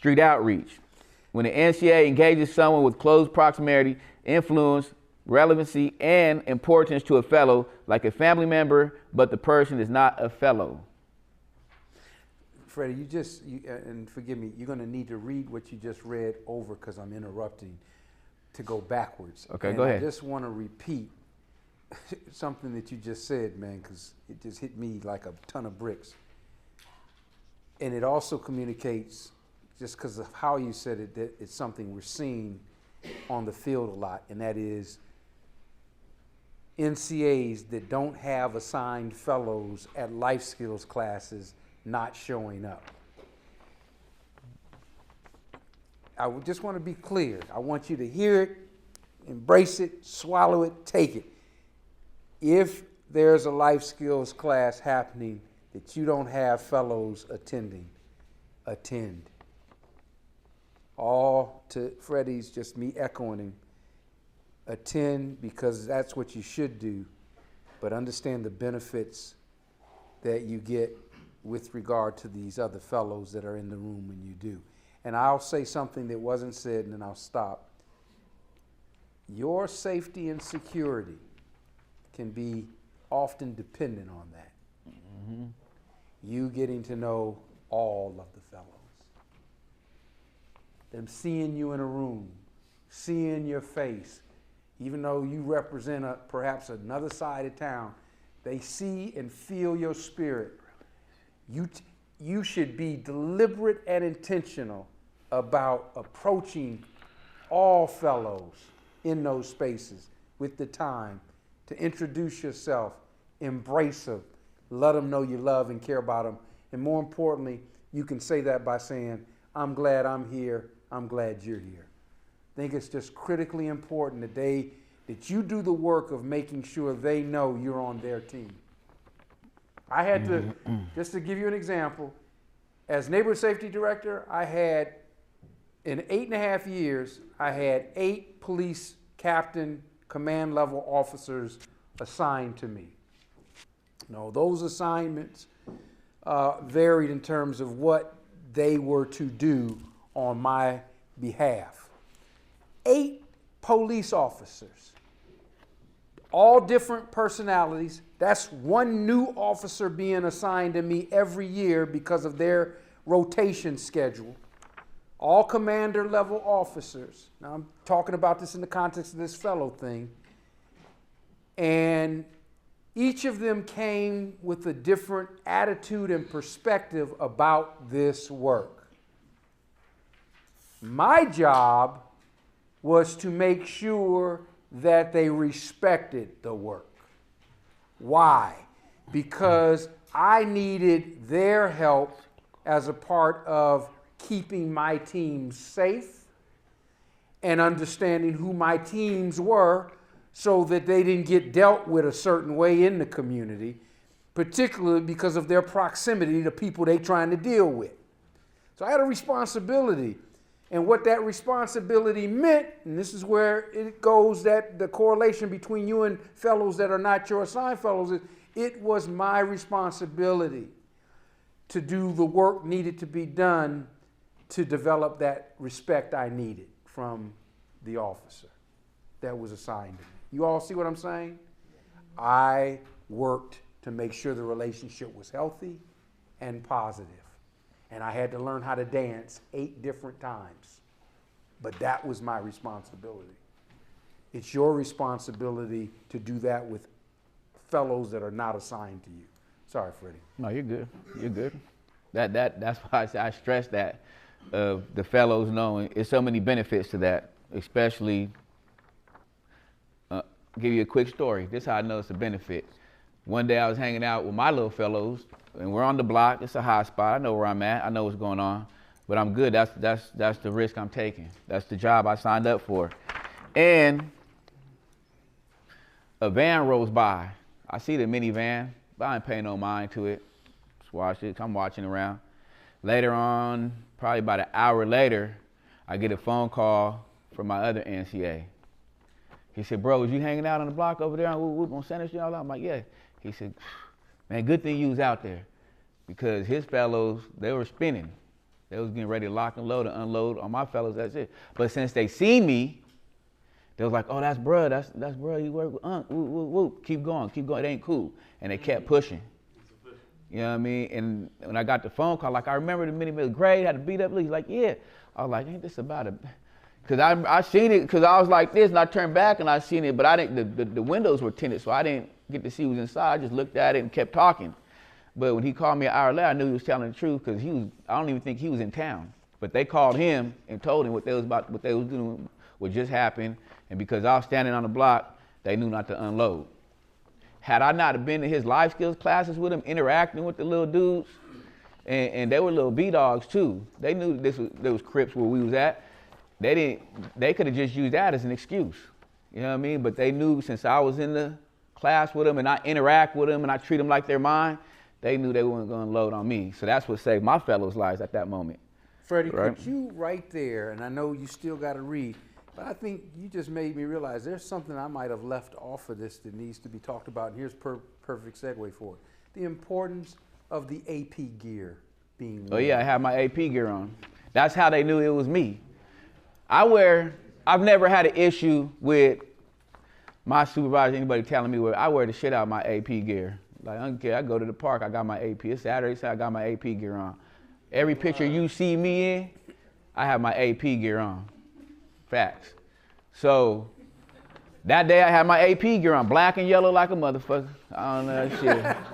Street outreach. When the NCA engages someone with close proximity, influence, relevancy, and importance to a fellow, like a family member, but the person is not a fellow. Freddie, and forgive me, you're going to need to read what you just read over because I'm interrupting to go backwards. Okay, and go ahead. I just want to repeat something that you just said, man, because it just hit me like a ton of bricks. And it also communicates, just because of how you said it, that it's something we're seeing on the field a lot, and that is NCAs that don't have assigned fellows at life skills classes not showing up. I just want to be clear. I want you to hear it, embrace it, swallow it, take it. If there's a life skills class happening that you don't have fellows attending, attend. All to Freddie's, just me echoing him. Attend, because that's what you should do, but understand the benefits that you get with regard to these other fellows that are in the room when you do. And I'll say something that wasn't said and then I'll stop. Your safety and security can be often dependent on that. Mm-hmm. You getting to know all of the fellows. Them seeing you in a room, seeing your face, even though you represent perhaps another side of town, they see and feel your spirit. You should be deliberate and intentional about approaching all fellows in those spaces with the time to introduce yourself, embrace them, let them know you love and care about them. And more importantly, you can say that by saying, I'm glad I'm here, I'm glad you're here. I think it's just critically important that you do the work of making sure they know you're on their team. I had to, just to give you an example, as neighborhood safety director, I had, in 8.5 years, I had 8 police captain, command level officers assigned to me. Now, those assignments varied in terms of what they were to do on my behalf. 8 police officers, all different personalities. That's one new officer being assigned to me every year because of their rotation schedule. All commander level officers. Now I'm talking about this in the context of this fellow thing. And each of them came with a different attitude and perspective about this work. My job was to make sure that they respected the work. Why? Because I needed their help as a part of keeping my team safe and understanding who my teams were so that they didn't get dealt with a certain way in the community, particularly because of their proximity to people they're trying to deal with. So I had a responsibility. And what that responsibility meant, and this is where it goes, that the correlation between you and fellows that are not your assigned fellows, is it was my responsibility to do the work needed to be done to develop that respect I needed from the officer that was assigned to me. You all see what I'm saying? I worked to make sure the relationship was healthy and positive. And I had to learn how to dance 8 different times. But that was my responsibility. It's your responsibility to do that with fellows that are not assigned to you. Sorry, Freddie. No, you're good. You're good. That's why I stress that the fellows knowing. There's so many benefits to that, especially, give you a quick story. This is how I know it's a benefit. One day I was hanging out with my little fellows, and we're on the block. It's a high spot. I know where I'm at. I know what's going on. But I'm good. That's the risk I'm taking. That's the job I signed up for. And a van rolls by. I see the minivan, but I ain't paying no mind to it. Just watch it. I'm watching around. Later on, probably about an hour later, I get a phone call from my other NCA. He said, bro, was you hanging out on the block over there on Center Street? I'm like, yeah. He said, man, good thing you was out there, because his fellows, they were spinning. They was getting ready to lock and load and unload on my fellas, that's it. But since they seen me, they was like, oh, that's bruh, that's bruh, you work with Unc, woo, woo, woo. Keep going, it ain't cool. And they kept pushing. You know what I mean? And when I got the phone call, like I remember the minute grade had to beat up, he's like, yeah. I was like, ain't this about it? Cause I seen it, cause I was like this and I turned back and I seen it, but I didn't, the windows were tinted, so I didn't get to see who was inside. I just looked at it and kept talking. But when he called me an hour later, I knew he was telling the truth, cause I don't even think he was in town. But they called him and told him what they was doing, what just happened. And because I was standing on the block, they knew not to unload. Had I not have been to his life skills classes with him, interacting with the little dudes, and they were little B-dogs too. They knew there was Crips where we was at. They could have just used that as an excuse. You know what I mean? But they knew since I was in the class with them and I interact with them and I treat them like they're mine, they knew they weren't going to load on me. So that's what saved my fellows' lives at that moment. Freddie, right? Could you right there, and I know you still got to read, but I think you just made me realize there's something I might have left off of this that needs to be talked about, and here's perfect segue for it. The importance of the AP gear being worn. Oh yeah, I have my AP gear on. That's how they knew it was me. I've never had an issue with my supervisor, anybody telling me where I wear the shit out of my AP gear. Like, I don't care, I go to the park, I got my AP. It's Saturday, so I got my AP gear on. Every picture you see me in, I have my AP gear on. Facts. So, that day I had my AP gear on, black and yellow like a motherfucker. I don't know that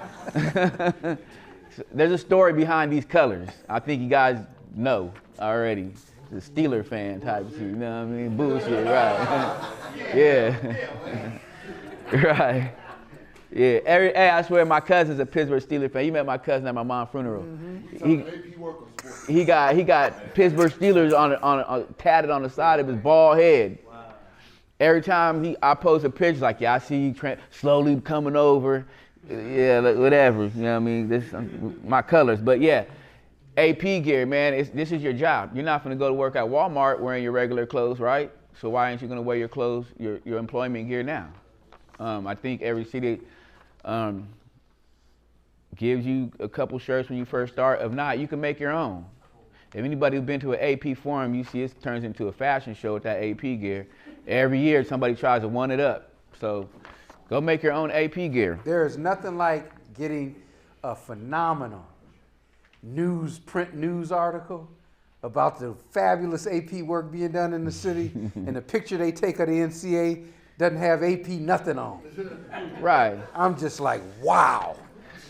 shit. There's a story behind these colors. I think you guys know already. The Steeler fan type shit, you know what I mean? Bullshit, right? Yeah. Right. Yeah. Hey, I swear my cousin's a Pittsburgh Steeler fan. He met my cousin at my mom's funeral. Mm-hmm. He got Pittsburgh Steelers on tatted on the side of his bald head. Wow. Every time I post a picture, like, yeah, I see you slowly coming over. Yeah, whatever. You know what I mean? This my colors, but yeah. AP gear, man, this is your job. You're not going to go to work at Walmart wearing your regular clothes, right? So why aren't you going to wear your clothes, your employment gear now? I think every city gives you a couple shirts when you first start. If not, you can make your own. If anybody who's been to an AP forum, you see it turns into a fashion show with that AP gear. Every year somebody tries to one it up. So go make your own AP gear. There is nothing like getting a phenomenal print news article about the fabulous AP work being done in the city, and the picture they take of the NCA doesn't have AP nothing on. Right. I'm just like, wow.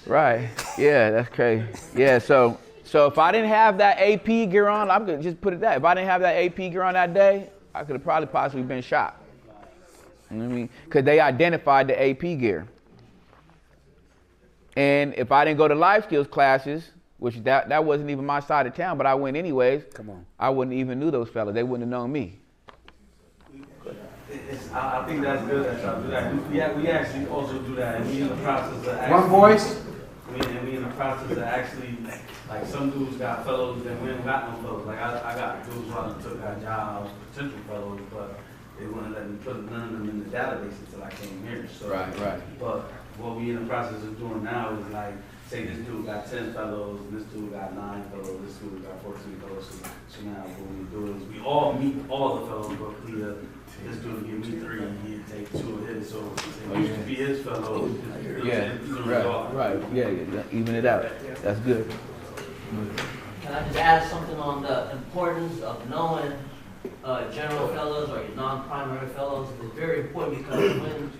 Right. Yeah, that's crazy. Yeah, so if I didn't have that AP gear on, I'm gonna just put it that. If I didn't have that AP gear on that day, I could have probably possibly been shot. You know what I mean? Because they identified the AP gear. And if I didn't go to life skills classes, which that wasn't even my side of town, but I went anyways. Come on. I wouldn't even knew those fellas. They wouldn't have known me. I think that's good that y'all do that. We actually also do that, and we in the process of actually. One voice. We in the process of actually, like some dudes got fellows that we ain't got no fellows. Like I got dudes who took our jobs, potential fellows, but they wouldn't let me put none of them in the database until I came here. So, Right. But what we in the process of doing now is like, say this dude got 10 fellows, and this dude got 9 fellows, this dude got 14 fellows. So now what we do is we all meet all the fellows, but this dude give me 3, and he'd take 2 of his. So it used to be his fellow. Yeah. Right. Yeah. Even it out. That's good. Can I just add something on the importance of knowing general fellows or your non-primary fellows? It's very important because when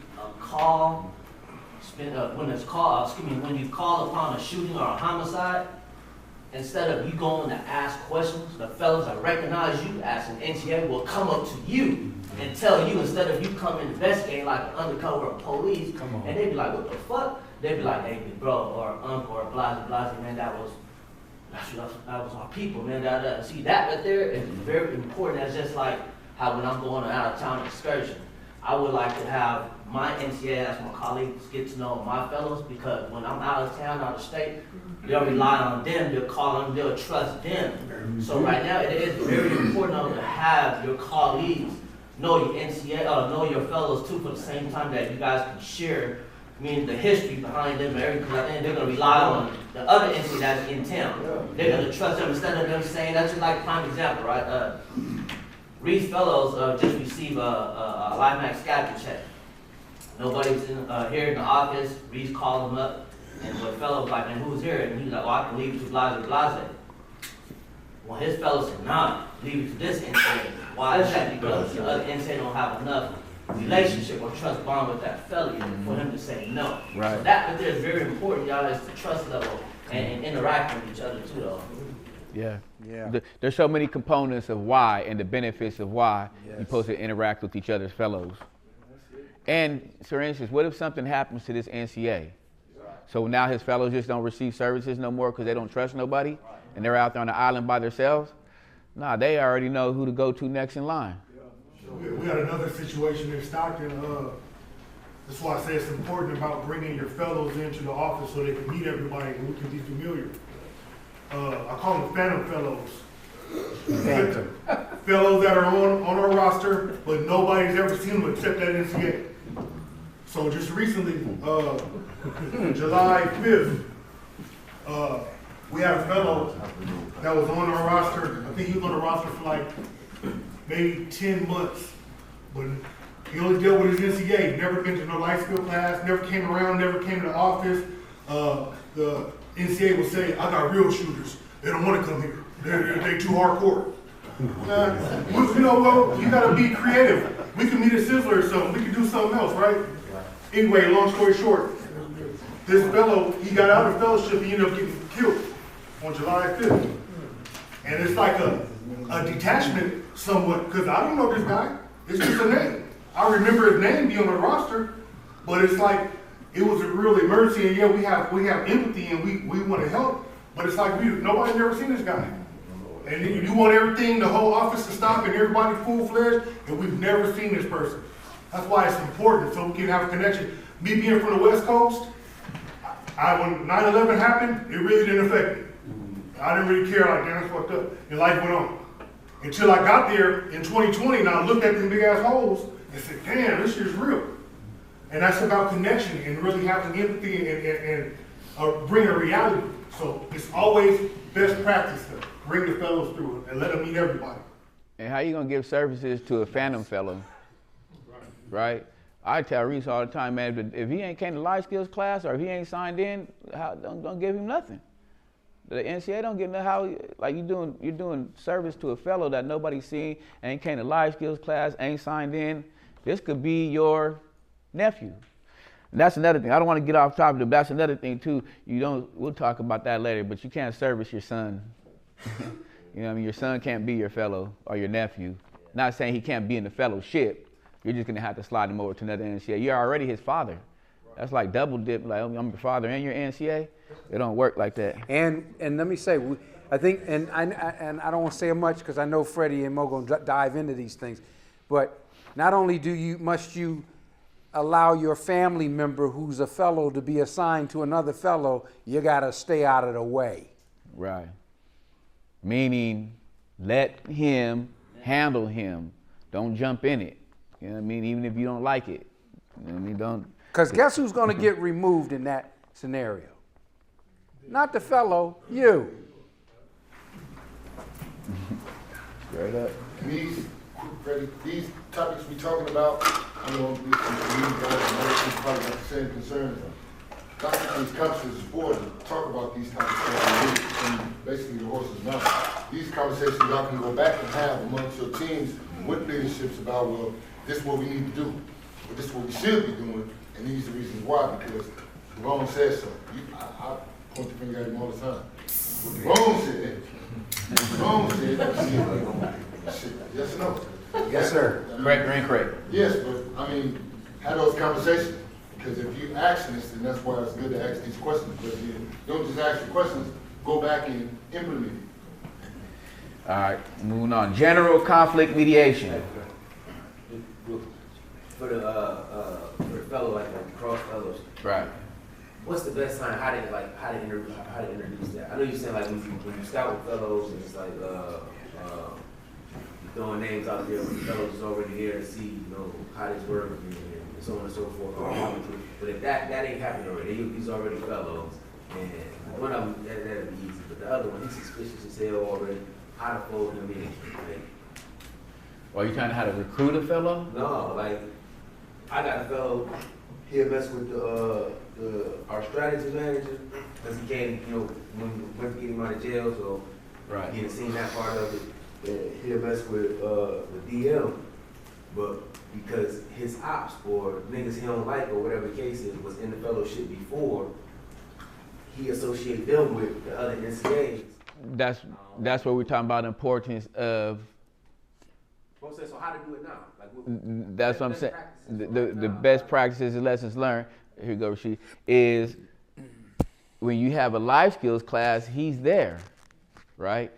when you call upon a shooting or a homicide, instead of you going to ask questions, the fellows that recognize you as an NTA will come up to you and tell you, instead of you come investigate like an undercover police, and they be like, what the fuck? They be like, hey, big bro, or uncle, or blase, man, that was our people, man. See, that right there is very important. That's just like how when I'm going on out of town excursion, I would like to have my NCA, as my colleagues, get to know my fellows, because when I'm out of town, out of state, they'll rely on them, they'll call them, they'll trust them. So right now, it is very important to have your colleagues know your NCA, know your fellows too, for the same time that you guys can share meaning the history behind them and everything, because I think they're gonna rely on the other entity that's in town. They're gonna trust them instead of them saying, that's just like prime example, right? Reese Fellows just received a LifeMax scavenger check. Nobody's here in the office. Reese called him up, and the fellow was like, man, who's here? And he was like, well, I can leave it to Blase. Well, his fellow said, nah, leave it to this entity. Why is that? Because the other entity don't have enough relationship or trust bond with that fellow for him to say no. Right. So that right there is very important, y'all, is the trust level and interacting with each other too, though. Yeah. Yeah. There's so many components of why and the benefits of why Yes. you're supposed to interact with each other's fellows. And for instance, what if something happens to this NCA? So now his fellows just don't receive services no more because they don't trust nobody and they're out there on the island by themselves? Nah, they already know who to go to next in line. We had another situation in Stockton. That's why I say it's important about bringing your fellows into the office so they can meet everybody and we can be familiar. I call them phantom fellows. Phantom. Fellows that are on our roster, but nobody's ever seen them except that NCA. So just recently, July 5th, we had a fellow that was on our roster. I think he was on the roster for like maybe 10 months, but he only dealt with his NCA, never been to no life skill class, never came around, never came to the office. The NCA would say, I got real shooters. They don't want to come here. They're too hardcore. You know, well, you gotta be creative. We can meet a Sizzler or something. We can do something else, right? Anyway, long story short, this fellow, he got out of fellowship, he ended up getting killed on July 5th. And it's like a detachment somewhat, because I don't know this guy. It's just a name. I remember his name being on the roster, but it's like, it was a real emergency, and yeah, we have empathy and we want to help, but it's like nobody's ever seen this guy. And you want everything, the whole office to stop and everybody full-fledged, and we've never seen this person. That's why it's important, so we can have a connection. Me being from the West Coast, when 9/11 happened, it really didn't affect me. I didn't really care, like, damn, that's fucked up, and life went on. Until I got there in 2020, and I looked at these big-ass holes and said, damn, this shit's real. And that's about connection and really having empathy and bringing reality. So it's always best practice to bring the fellows through it and let them meet everybody. And how you gonna give services to a phantom fellow, right? I tell Reese all the time, man, if he ain't came to life skills class or if he ain't signed in, don't give him nothing. The NCA don't get how, like you're doing service to a fellow that nobody's seen, ain't came to life skills class, ain't signed in. This could be your nephew. And that's another thing. I don't want to get off topic, but that's another thing too. We'll talk about that later, but you can't service your son. You know what I mean? Your son can't be your fellow or your nephew. Not saying he can't be in the fellowship. You're just gonna have to slide him over to another NCA. You're already his father. That's like double dip, like I'm your father and your NCA. It don't work like that. And let me say, I think, and I don't want to say much because I know Freddie and Mo gonna dive into these things, but not only must you allow your family member who's a fellow to be assigned to another fellow, you gotta stay out of the way. Right. Meaning, let him handle him. Don't jump in it. You know what I mean? Even if you don't like it. You know what I mean? Don't. Because guess who's gonna get removed in that scenario? Not the fellow, you. Straight up. These topics we're talking about, I know we probably got the same concerns. That's what these conferences is for, to talk about these types of stuff and basically the horse's mouth. These conversations y'all can go back and have amongst your teams with leaderships about, well, this is what we need to do, or this is what we should be doing, and these are the reasons why, because Jerome says so. I point the finger at him all the time. What Jerome said, yes or no? Yes, sir. Correct. Yes, but I mean, have those conversations. Because if you ask this, then that's why it's good to ask these questions. But if you don't just ask the questions, go back and implement it. All right, moving on. General conflict mediation. For the fellow, like the cross fellows, Right. what's the best time? How to introduce that? I know you're saying like when you scout with fellows, it's like throwing names out there, but the fellows is already there to see, you know, how this works and so on and so forth. But if that ain't happened already, he's already fellows. And one of them, that'd be easy. But the other one, he's suspicious as hell already. How to fold him in. Like, Are you trying to how to recruit a fellow? no, like, I got a fellow, he'll mess with our strategy manager, because he can't, you know, when we went to get him out of jail, so Right. he had seen that part of it. And he'll mess with the DM, but because his ops or niggas he don't like or whatever the case is was in the fellowship before, he associated them with the other NCAs. That's what we're talking about, the importance of. Well, so how to do it now? Like, what, That's what I'm best saying. practices The best practices and lessons learned, here you go, Rashid, is when you have a life skills class, he's there, right?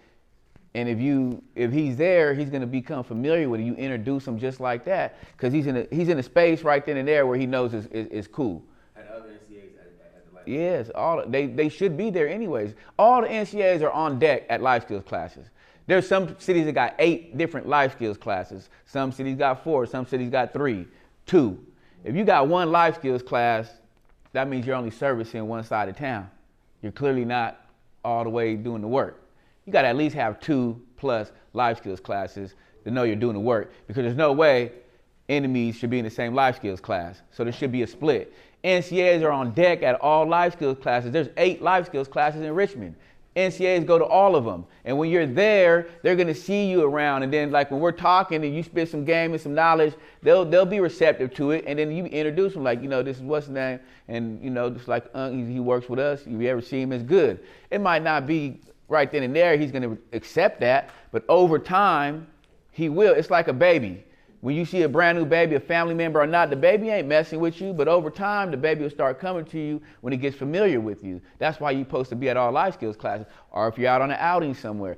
And if he's there, he's gonna become familiar with it. You introduce him just like that, because he's in a space right then and there where he knows is cool. at other NCAs at the life. Yes, they should be there anyways. All the NCAs are on deck at life skills classes. There's some cities that got 8 different life skills classes. Some cities got 4, some cities got 3, 2. If you got 1 life skills class, that means you're only servicing one side of town. You're clearly not all the way doing the work. You got to at least have 2+ life skills classes to know you're doing the work, because there's no way enemies should be in the same life skills class. So there should be a split. NCAs are on deck at all life skills classes. There's 8 life skills classes in Richmond. NCAs go to all of them. And when you're there, they're gonna see you around. And then like when we're talking and you spit some game and some knowledge, they'll be receptive to it. And then you introduce them like, you know, this is what's his name. And you know, just like he works with us. If you ever see him as good. It might not be right then and there, he's gonna accept that. But over time, he will. It's like a baby. When you see a brand new baby, a family member or not, the baby ain't messing with you, but over time, the baby will start coming to you when it gets familiar with you. That's why you're supposed to be at all life skills classes, or if you're out on an outing somewhere.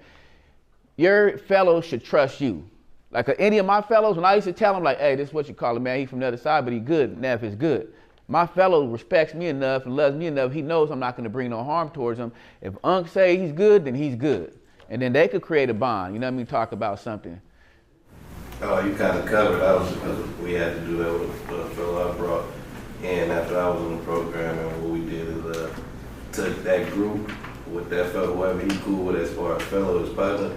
Your fellows should trust you. Like any of my fellows, when I used to tell them like, hey, this is what you call him, man, he's from the other side, but he good, Neff is good. My fellow respects me enough and loves me enough, he knows I'm not gonna bring no harm towards him. If Unc say he's good, then he's good. And then they could create a bond, you know what I mean, talk about something. Oh, you kind of covered. I was because we had to do that with a fellow I brought in after I was in the program, and what we did is took that group with that fellow, whoever he cool with as far as fellow, his partner,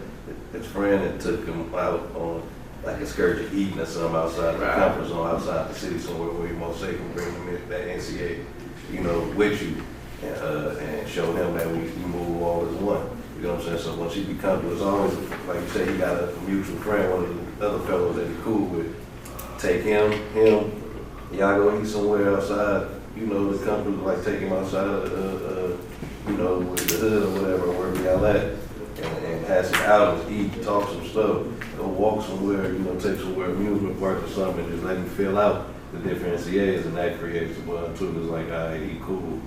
his friend, and took him out on like excursion eating or something outside the conference zone, outside the city somewhere where you're most safe, and bring him in that NCA, you know, with you, and show him that we move all as one. You know what I'm saying? So once he becomes, it's always, like you say, he got a mutual friend, one of the other fellows that he cool with. Take him, y'all go eat somewhere outside, you know, the company, like take him outside, you know, with the hood or whatever, wherever y'all at, and have some outings, eat, talk some stuff, go walk somewhere, you know, take somewhere, amusement park or something, and just let him fill out the different NCAs, and that creates a bond too. It's like, all right, he cool.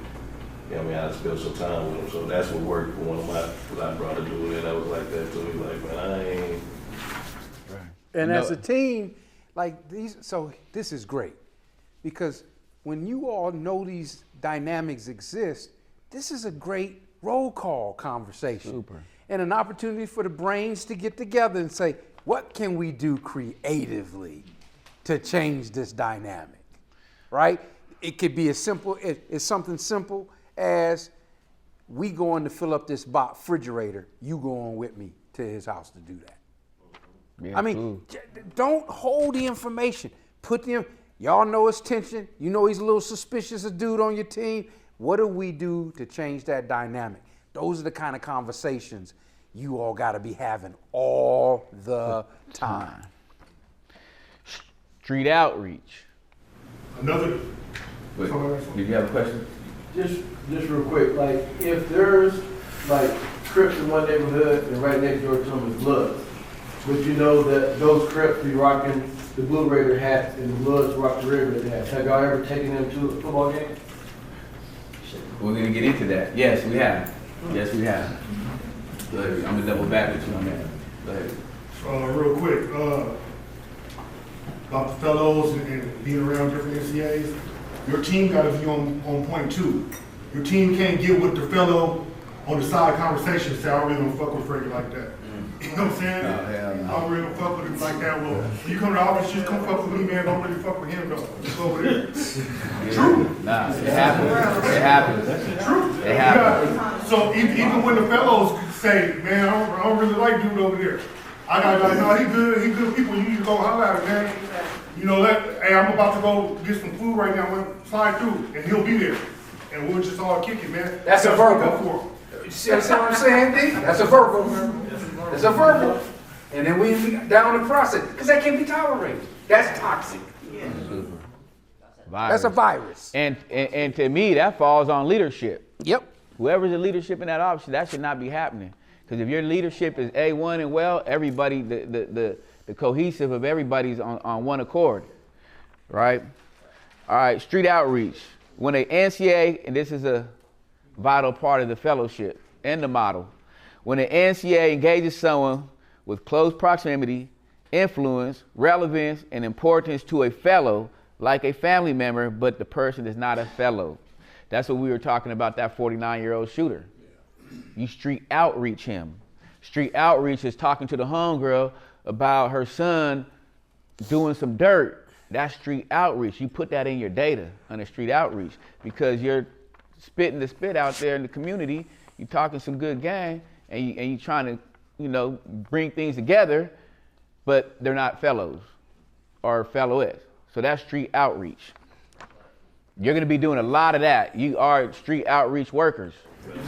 Yeah, I mean, I spent some time with him, so that's what worked for one of my, because I brought a dude in that was like that too. He's like, man, I ain't. Right. And as a team, like these, so this is great, because when you all know these dynamics exist, this is a great roll call conversation. Super. And an opportunity for the brains to get together and say, what can we do creatively to change this dynamic, right? It could be as simple, it's something simple as we going to fill up this refrigerator, you go on with me to his house to do that. Yeah, I mean, cool. don't hold the information. Y'all know his tension. You know he's a little suspicious, a dude on your team. What do we do to change that dynamic? Those are the kind of conversations you all got to be having all the time. Street outreach. Another, Wait, did you have a question? Just real quick, like if there's like Crips in one neighborhood and right next door to them is Bloods, but you know that those Crips be rocking the Blue Raider hat and the Bloods rock the Red Raider hat. Have y'all ever taken them to a football game? We're gonna get into that. Yes, we have. Yes, we have. Go ahead. I'm gonna double back with you on that. Go ahead. real quick, about the fellows and being around different NCAs, your team got to be on point too. Your team can't get with the fellow on the side conversation and say, I really don't fuck with Freddie like that. You know what I'm saying? hell no. I don't really fuck with him like that. Well, when you come to the office, just come fuck with me, man. Don't really fuck with him, though. Just go over there. True. Nah, it happens. It happens. True. It happens. So even when the fellows say, man, I don't really like dude over there. I got like, no, he good people. You need to go holler at him, man. You know, hey, I'm about to go get some food right now. I'm gonna slide through, and he'll be there. And we'll just all kick it, man. That's a what verbal. we go for. You see what I'm saying, D? That's a verbal. That's a verbal. And then we down the process, because that can't be tolerated. That's toxic. That's a virus. And to me, that falls on leadership. Yep. Whoever's the leadership in that office, that should not be happening. Because if your leadership is A1 and well, everybody, the cohesive of everybody's on one accord, right? All right, street outreach. When a NCA, and this is a vital part of the fellowship and the model, when an NCA engages someone with close proximity, influence, relevance, and importance to a fellow, like a family member, but the person is not a fellow. That's what we were talking about, that 49-year-old shooter. You street outreach him. Street outreach is talking to the homegirl about her son doing some dirt. That's street outreach. You put that in your data on a street outreach because you're spitting the spit out there in the community. You're talking some good game and you trying to, bring things together, but they're not fellows or fellowettes. So that's street outreach. You're going to be doing a lot of that. You are street outreach workers.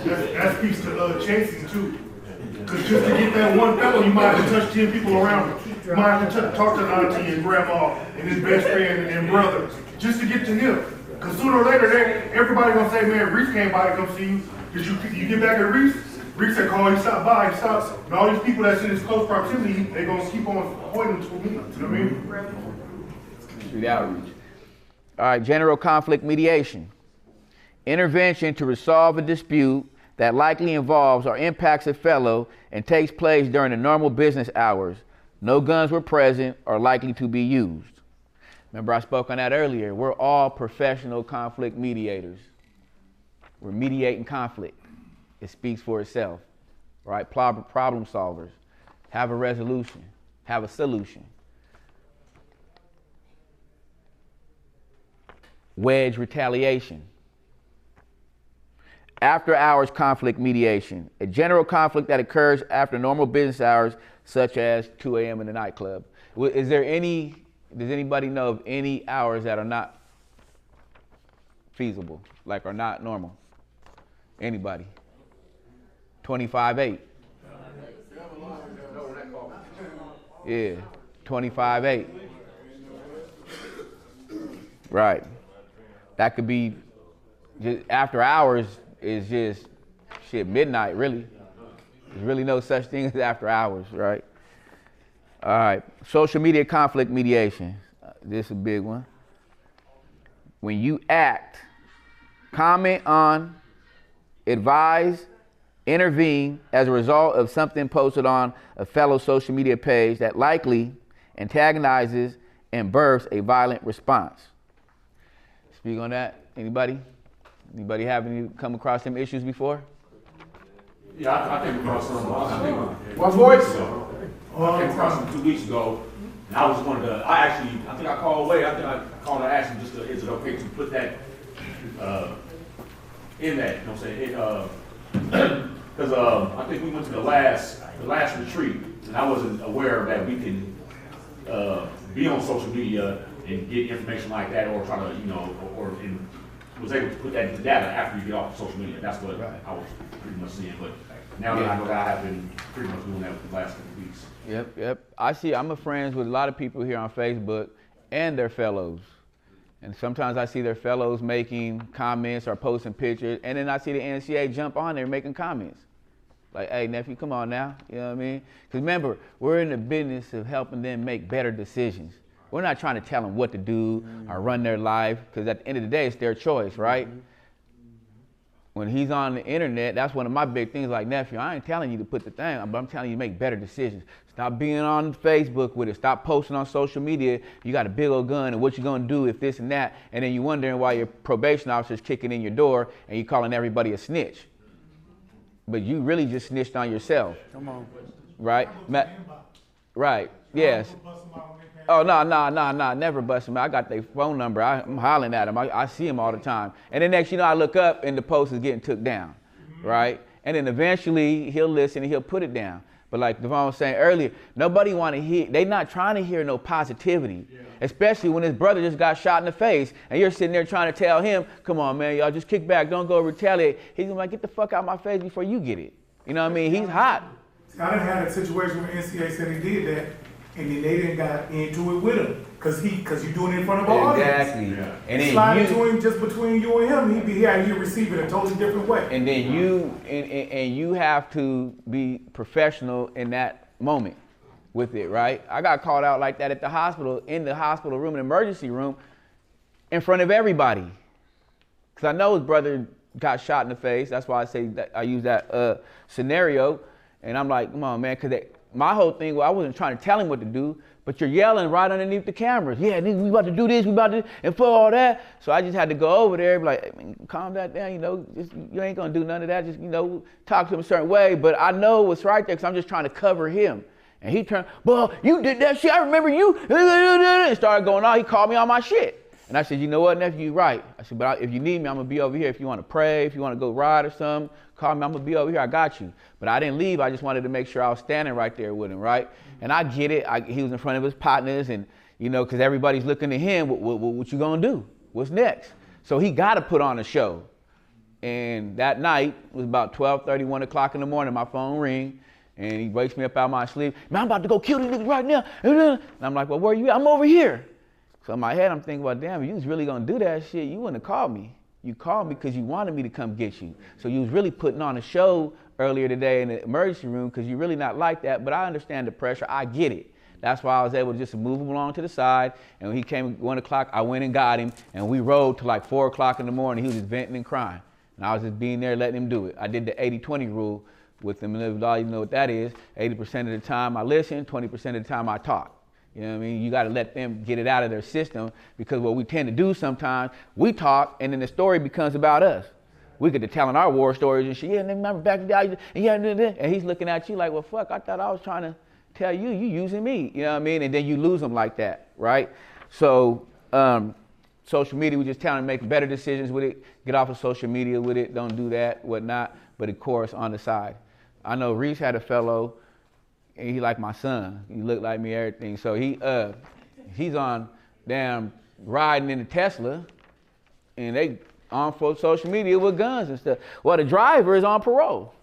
That speaks to chasing too. Because just to get that one fellow, you might have to touch 10 people around him. You might have to talk to auntie and grandma and his best friend and brother just to get to him. Because sooner or later, everybody gonna say, man, Reese came by to come see you. Did you get back at Reese? Reese said, call, he stopped by, he stops. And all these people that's in his close proximity, they gonna keep on pointing to me. You know what I mean? Street outreach. All right, general conflict mediation. Intervention to resolve a dispute that likely involves or impacts a fellow and takes place during the normal business hours. No guns were present or likely to be used. Remember I spoke on that earlier. We're all professional conflict mediators. We're mediating conflict. It speaks for itself, right? Problem solvers. Have a resolution. Have a solution. Wedge retaliation. After hours conflict mediation, a general conflict that occurs after normal business hours, such as 2 a.m. in the nightclub. Does anybody know of any hours that are not feasible, like are not normal? Anybody? 25/8. Yeah, 25/8. Right. That could be just after hours. Is just midnight, really. There's really no such thing as after hours, right? All right, social media conflict mediation. This is a big one. When you act, comment on, advise, intervene as a result of something posted on a fellow social media page that likely antagonizes and births a violent response. Speak on that, anybody? Anybody come across some issues before? Yeah, I came across some. What voice? I came across them 2 weeks ago, and I was one of the. I think I called away. I think I called to ask him just is it okay to put that in that? You know what I'm saying? Because I think we went to the last retreat, and I wasn't aware that we can be on social media and get information like that, or try to was able to put that into data after you get off of social media. That's what I was pretty much seeing. But now that I know that, I have been pretty much doing that for the last couple of weeks. Yep. I'm friends with a lot of people here on Facebook and their fellows. And sometimes I see their fellows making comments or posting pictures, and then I see the NCA jump on there making comments. Like, hey, nephew, come on now. You know what I mean? Because remember, we're in the business of helping them make better decisions. We're not trying to tell them what to do or run their life, because at the end of the day, it's their choice, right? When he's on the internet, that's one of my big things, like, nephew, I ain't telling you to put the thing on, but I'm telling you to make better decisions. Stop being on Facebook with it. Stop posting on social media. You got a big old gun, and what you gonna do if this and that, and then you wondering why your probation officer's kicking in your door and you calling everybody a snitch. But you really just snitched on yourself. Come on. right? I go to Ma- the inbox. right, I yes. don't bust them out on their page. Oh, no, never bust them. I got their phone number. I'm hollering at them. I see them all the time. And then next, you know, I look up and the post is getting took down, right? And then eventually he'll listen and he'll put it down. But like Devon was saying earlier, nobody want to hear, they not trying to hear no positivity, especially when his brother just got shot in the face and you're sitting there trying to tell him, come on, man, y'all just kick back, don't go retaliate. He's gonna be like, get the fuck out of my face before you get it. You know what I mean? He's hot. I done had a situation where NCA said they did that, and then they didn't got into it with him, cause you doing it in front of our audience. Exactly. Yeah. And then Slide you, it to him just between you and him, he'd be here, and you receive it a totally different way. and then you and you have to be professional in that moment with it, right? I got called out like that at the hospital, in the hospital room, an emergency room, in front of everybody. Because I know his brother got shot in the face. That's why I say that I use that scenario. And I'm like, come on, man, because my whole thing, well, I wasn't trying to tell him what to do, but you're yelling right underneath the cameras. Yeah, nigga, we about to do this, we about to, and for all that. So I just had to go over there and be like, hey, man, calm that down, you know, just, you ain't gonna do none of that. Just, you know, talk to him a certain way. But I know what's right there because I'm just trying to cover him. And he turned, well, you did that shit, I remember you. And started going on, he called me on my shit. And I said, you know what, nephew, you're right. I said, but if you need me, I'm gonna be over here. If you wanna pray, if you wanna go ride or something, call me, I'm gonna be over here, I got you. But I didn't leave, I just wanted to make sure I was standing right there with him, right? And I get it, he was in front of his partners and, you know, cause everybody's looking at him, what you gonna do? What's next? So he gotta put on a show. And that night, it was about 12:30, 1 o'clock in the morning, my phone ring, and he wakes me up out of my sleep, man, I'm about to go kill these niggas right now. And I'm like, well, where you at? I'm over here. So in my head, I'm thinking, well, damn, if you was really gonna do that shit, you wouldn't have called me. You called me because you wanted me to come get you. So you was really putting on a show earlier today in the emergency room because you're really not like that, but I understand the pressure, I get it. That's why I was able to just move him along to the side, and when he came at 1 o'clock, I went and got him, and we rode to like 4 o'clock in the morning. He was just venting and crying, and I was just being there letting him do it. I did the 80-20 rule with him, and all you know what that is. 80% of the time I listen, 20% of the time I talk. You know what I mean? You got to let them get it out of their system because what we tend to do sometimes, we talk and then the story becomes about us. We get to telling our war stories and shit. Yeah, and then remember back in the day, and he's looking at you like, well, fuck, I thought I was trying to tell you, you using me. You know what I mean? And then you lose them like that, right? So social media, we just tell them to make better decisions with it. Get off of social media with it. Don't do that, whatnot. But of course, on the side. I know Reese had a fellow, and he like my son. He looked like me, everything. So he's on damn riding in the Tesla, and they on for social media with guns and stuff. Well, the driver is on parole.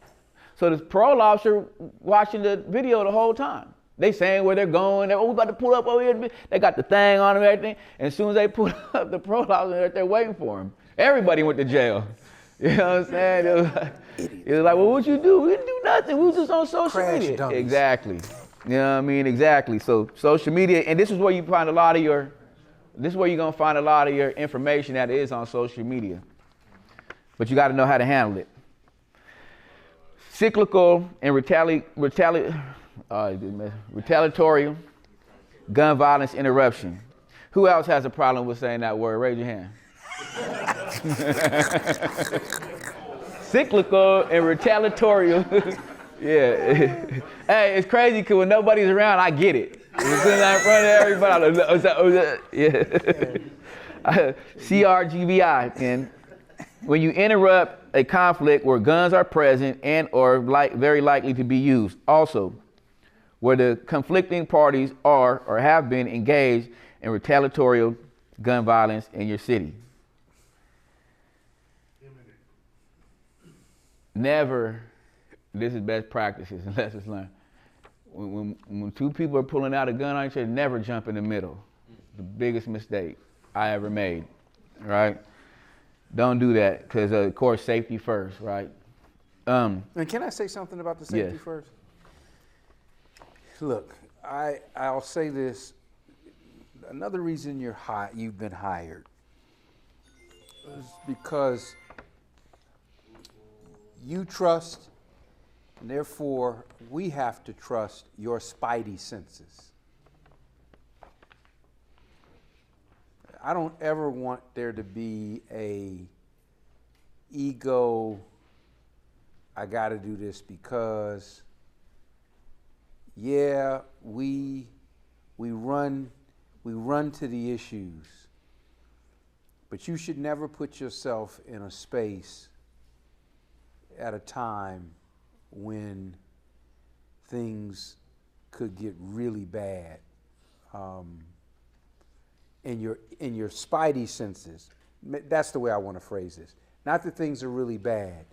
So the parole officer watching the video the whole time. They saying where they're going. They're, we about to pull up over here. They got the thing on them and everything. And as soon as they pull up, the parole officer, they're waiting for him. Everybody went to jail. You know what I'm saying? It was like, well, what you do? We didn't do nothing. We was just on social Crash media. dummies. Exactly. You know what I mean? Exactly. So social media, and this is where you find a lot of your, this is where you're gonna find a lot of your information that is on social media. But you gotta know how to handle it. Cyclical and retaliatory gun violence interruption. Who else has a problem with saying that word? Raise your hand. Cyclical and retaliatory. Yeah. Hey, it's crazy because when nobody's around, I get it. It's in front of everybody. Yeah. CRGVI. And when you interrupt a conflict where guns are present and or very likely to be used. Also, where the conflicting parties are or have been engaged in retaliatory gun violence in your city. Never, this is best practices and lessons learned. When two people are pulling out a gun on each other, never jump in the middle. The biggest mistake I ever made, right? Don't do that because, of course, safety first, right? And can I say something about the safety Yes. first? Look, I'll say this. Another reason you've been hired is because you trust, and therefore we have to trust your spidey senses. I don't ever want there to be a ego, I got to do this because yeah, we run to the issues, but you should never put yourself in a space at a time when things could get really bad. In your spidey senses, that's the way I want to phrase this. Not that things are really bad,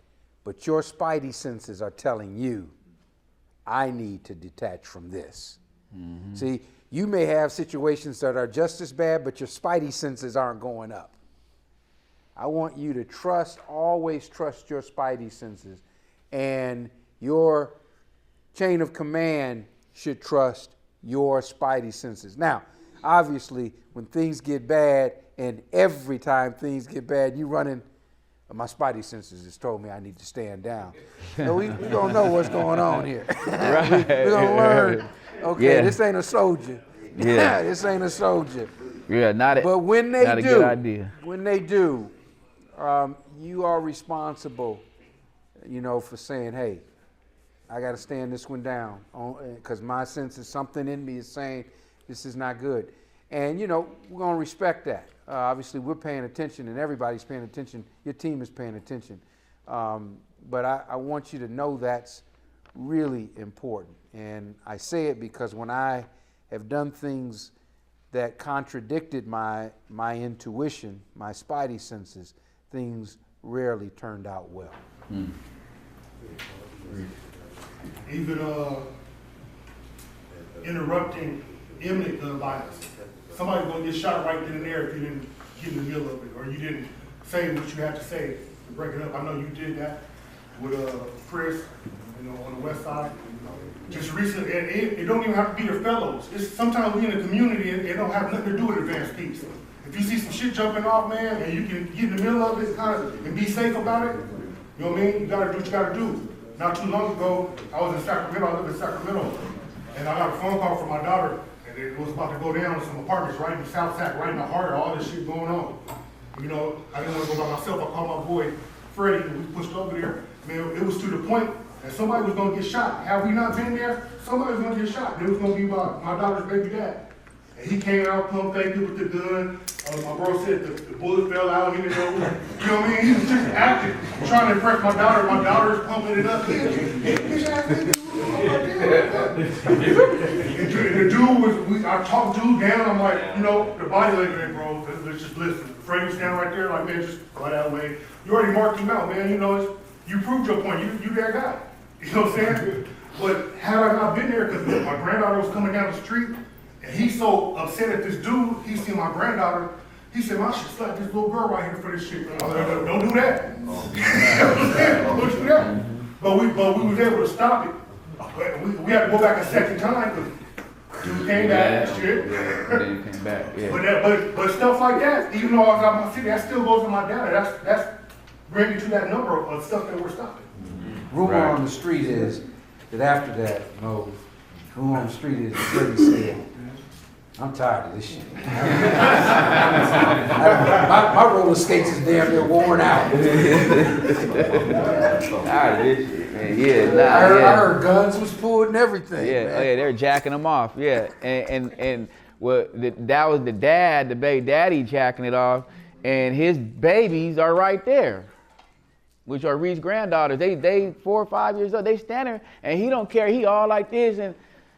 but your spidey senses are telling you, I need to detach from this. Mm-hmm. See, you may have situations that are just as bad, but your spidey senses aren't going up. I want you to always trust your spidey senses, and your chain of command should trust your spidey senses. Now, obviously, when things get bad, and every time things get bad, you running, my spidey senses just told me I need to stand down. So we don't know what's going on here. Right. We're going to learn, okay, Yeah. this ain't a soldier. Yeah. This ain't a soldier. Yeah, But when they not a good idea. when they do, you are responsible, for saying, hey, I got to stand this one down, because my sense is something in me is saying this is not good. And, we're going to respect that. Obviously, we're paying attention, and everybody's paying attention. Your team is paying attention. But I want you to know that's really important. And I say it because when I have done things that contradicted my intuition, my spidey senses, things rarely turned out well. Even interrupting imminent gun violence. Somebody's gonna get shot right then and there if you didn't get in the middle of it, or you didn't say what you had to say to break it up. I know you did that with Chris, on the west side. Just recently, and it don't even have to be the fellows. It's sometimes we in the community and it don't have nothing to do with advanced peace. If you see some shit jumping off, man, and you can get in the middle of it and be safe about it, you know what I mean? You gotta do what you gotta do. Not too long ago, I was in Sacramento, I live in Sacramento, and I got a phone call from my daughter, and it was about to go down in some apartments right in South Sac, right in the heart of all this shit going on. I didn't want to go by myself. I called my boy Freddie, and we pushed over there. Man, it was to the point that somebody was gonna get shot. Had we not been there, somebody was gonna get shot. It was gonna be my daughter's baby dad. And he came out, pump faked it with the gun. My bro said the bullet fell out. He didn't know. You know what I mean? He was just acting, trying to impress my daughter. My daughter's pumping it up. The dude was, I talked dude down. I'm like, the body language, bro. Let's just listen. Freddie was standing right there, like, man, just go that way. You already marked him out, man. You proved your point. You that guy. You know what I'm saying? But had I not been there, because my granddaughter was coming down the street, and he's so upset at this dude, he seen my granddaughter, he said, I should slap this little girl right here for this shit. I was like, don't do that. You know what I'm saying? Don't do that. But we was able to stop it. We had to go back a second time, because dude came back and shit. Then came back, yeah. But stuff like that, even though I was out of my city, that still goes to my data. That's bringing to that number of stuff that we're stopping. Rumor on the street is that after that, rumor on the street is Freddie said, I'm tired of this shit. my roller skates is damn near worn out. Tired of this shit, man. Yeah, I heard guns was pulled and everything. Yeah, man. they're jacking them off. Yeah, and that was the dad, the baby daddy jacking it off, and his babies are right there, which are Reed's granddaughters. They 4 or 5 years old. They stand there, and he don't care. He all like this,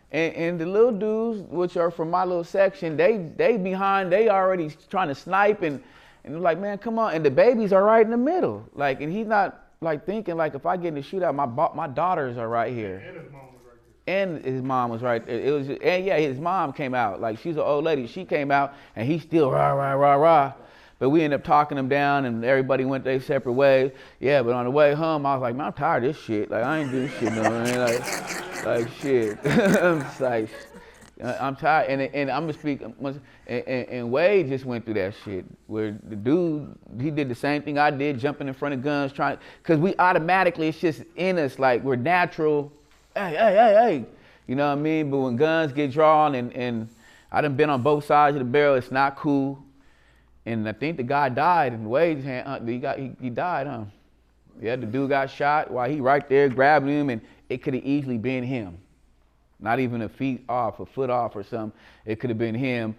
and the little dudes, which are from my little section, they behind. They already trying to snipe, and they're like, man, come on. And the babies are right in the middle, like, and he's not like thinking like, if I get in the shootout, my daughters are right here. And his mom was right there. It was, and yeah, his mom came out. Like, she's an old lady. She came out, and he's still rah, rah, rah, rah. But we ended up talking them down, and everybody went their separate ways. Yeah, but on the way home, I was like, man, I'm tired of this shit. Like, I ain't doing shit no more, man. Like shit. I'm just like, I'm tired. And I'm gonna speak. And Wade just went through that shit, where the dude, he did the same thing I did, jumping in front of guns, because we automatically, it's just in us, like, we're natural. Hey. You know what I mean? But when guns get drawn, and I done been on both sides of the barrel, it's not cool. And I think the guy died in Wade's hand. He died, huh? Yeah, the dude got shot while he right there grabbing him, and it could have easily been him. not even a feet off, a foot off or something. It could have been him.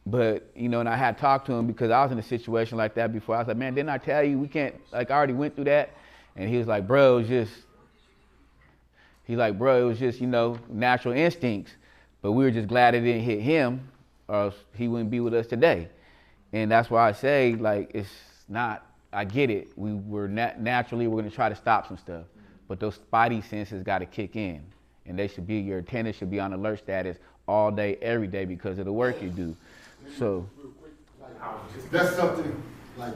But, you know, and I had talked to him because I was in a situation like that before. I was like, man, didn't I tell you we can't, like, I already went through that. And he was like, bro, it was just, you know, natural instincts. But we were just glad it didn't hit him, or else he wouldn't be with us today. And that's why I say, like, it's not, I get it. Naturally, we're going to try to stop some stuff. But those spidey senses got to kick in. And they should be, your antennas should be on alert status all day, every day because of the work you do. So. That's something, like,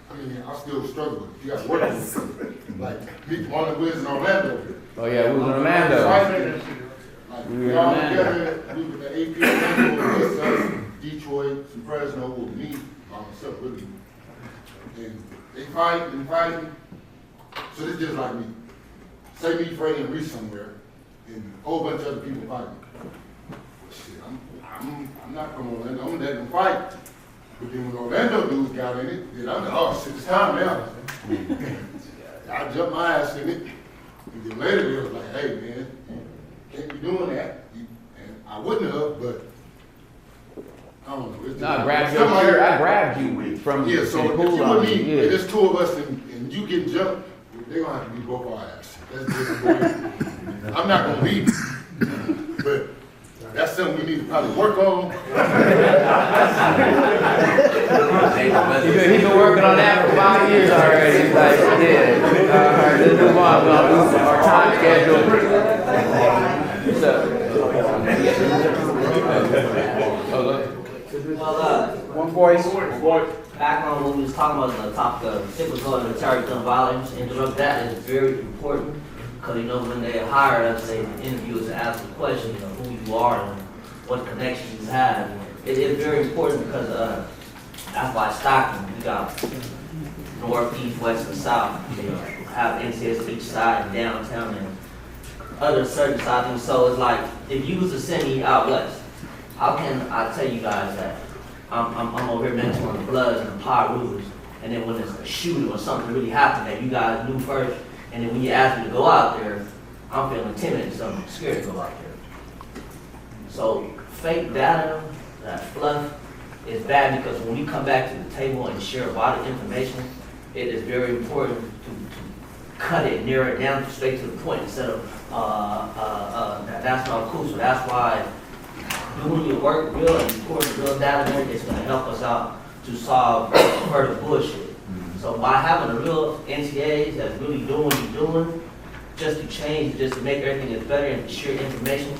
I mean, I still struggle with it. You got to work with it. Like, me, one of the in Orlando. Oh, yeah, we was in Orlando. Like, we all together, we were the AP Orlando, us, Detroit, some Fresno, with me, by myself, really. And they fight and fight. So it's just like me. Say me, Freddie, and Reese somewhere, and a whole bunch of other people fighting. Shit, I'm not from Orlando, I'm letting them fight. But then when Orlando dudes got in it, then I'm like, oh shit, it's time now. I jumped my ass in it. And then later they was like, hey man, you can't be doing that. And I wouldn't have, but I don't know. It's No, I grabbed your shirt. I grabbed you from yeah, so the if pool you on and me, you. and there's two of us and you get jumped, they're gonna have to be both our ass. That's just the way. I'm not gonna leave. But that's something we need to probably work on. He's been working on that for 5 years already. It's like, yeah, all right, let's move on. We're gonna do our time schedule. What's up? One voice. Back on when we was talking about the topic of cyclical and military gun violence, interrupt that is very important. Because, you know, when they hire us, they interview us and ask the question, you know, who you are and what connections you have. It is very important because that's why Stockton, we got north, east, west, and south. You know, have NCS each side and downtown and other certain sides. So it's like, if you was to send me out west, how can I tell you guys that I'm over here mentoring the Bloods and the Power Rulers, and then when there's a shooting or something really happened that you guys knew first, and then when you ask me to go out there, I'm feeling timid, so I'm scared to go out there. So fake data, that fluff, is bad because when we come back to the table and share a lot of information, it is very important to cut it, narrow it down straight to the point instead of that's not cool. So that's why doing your work real and recording real data is going to help us out to solve further bullshit. So by having a real NCAs that's really doing what you're doing, just to change, just to make everything is better and share information,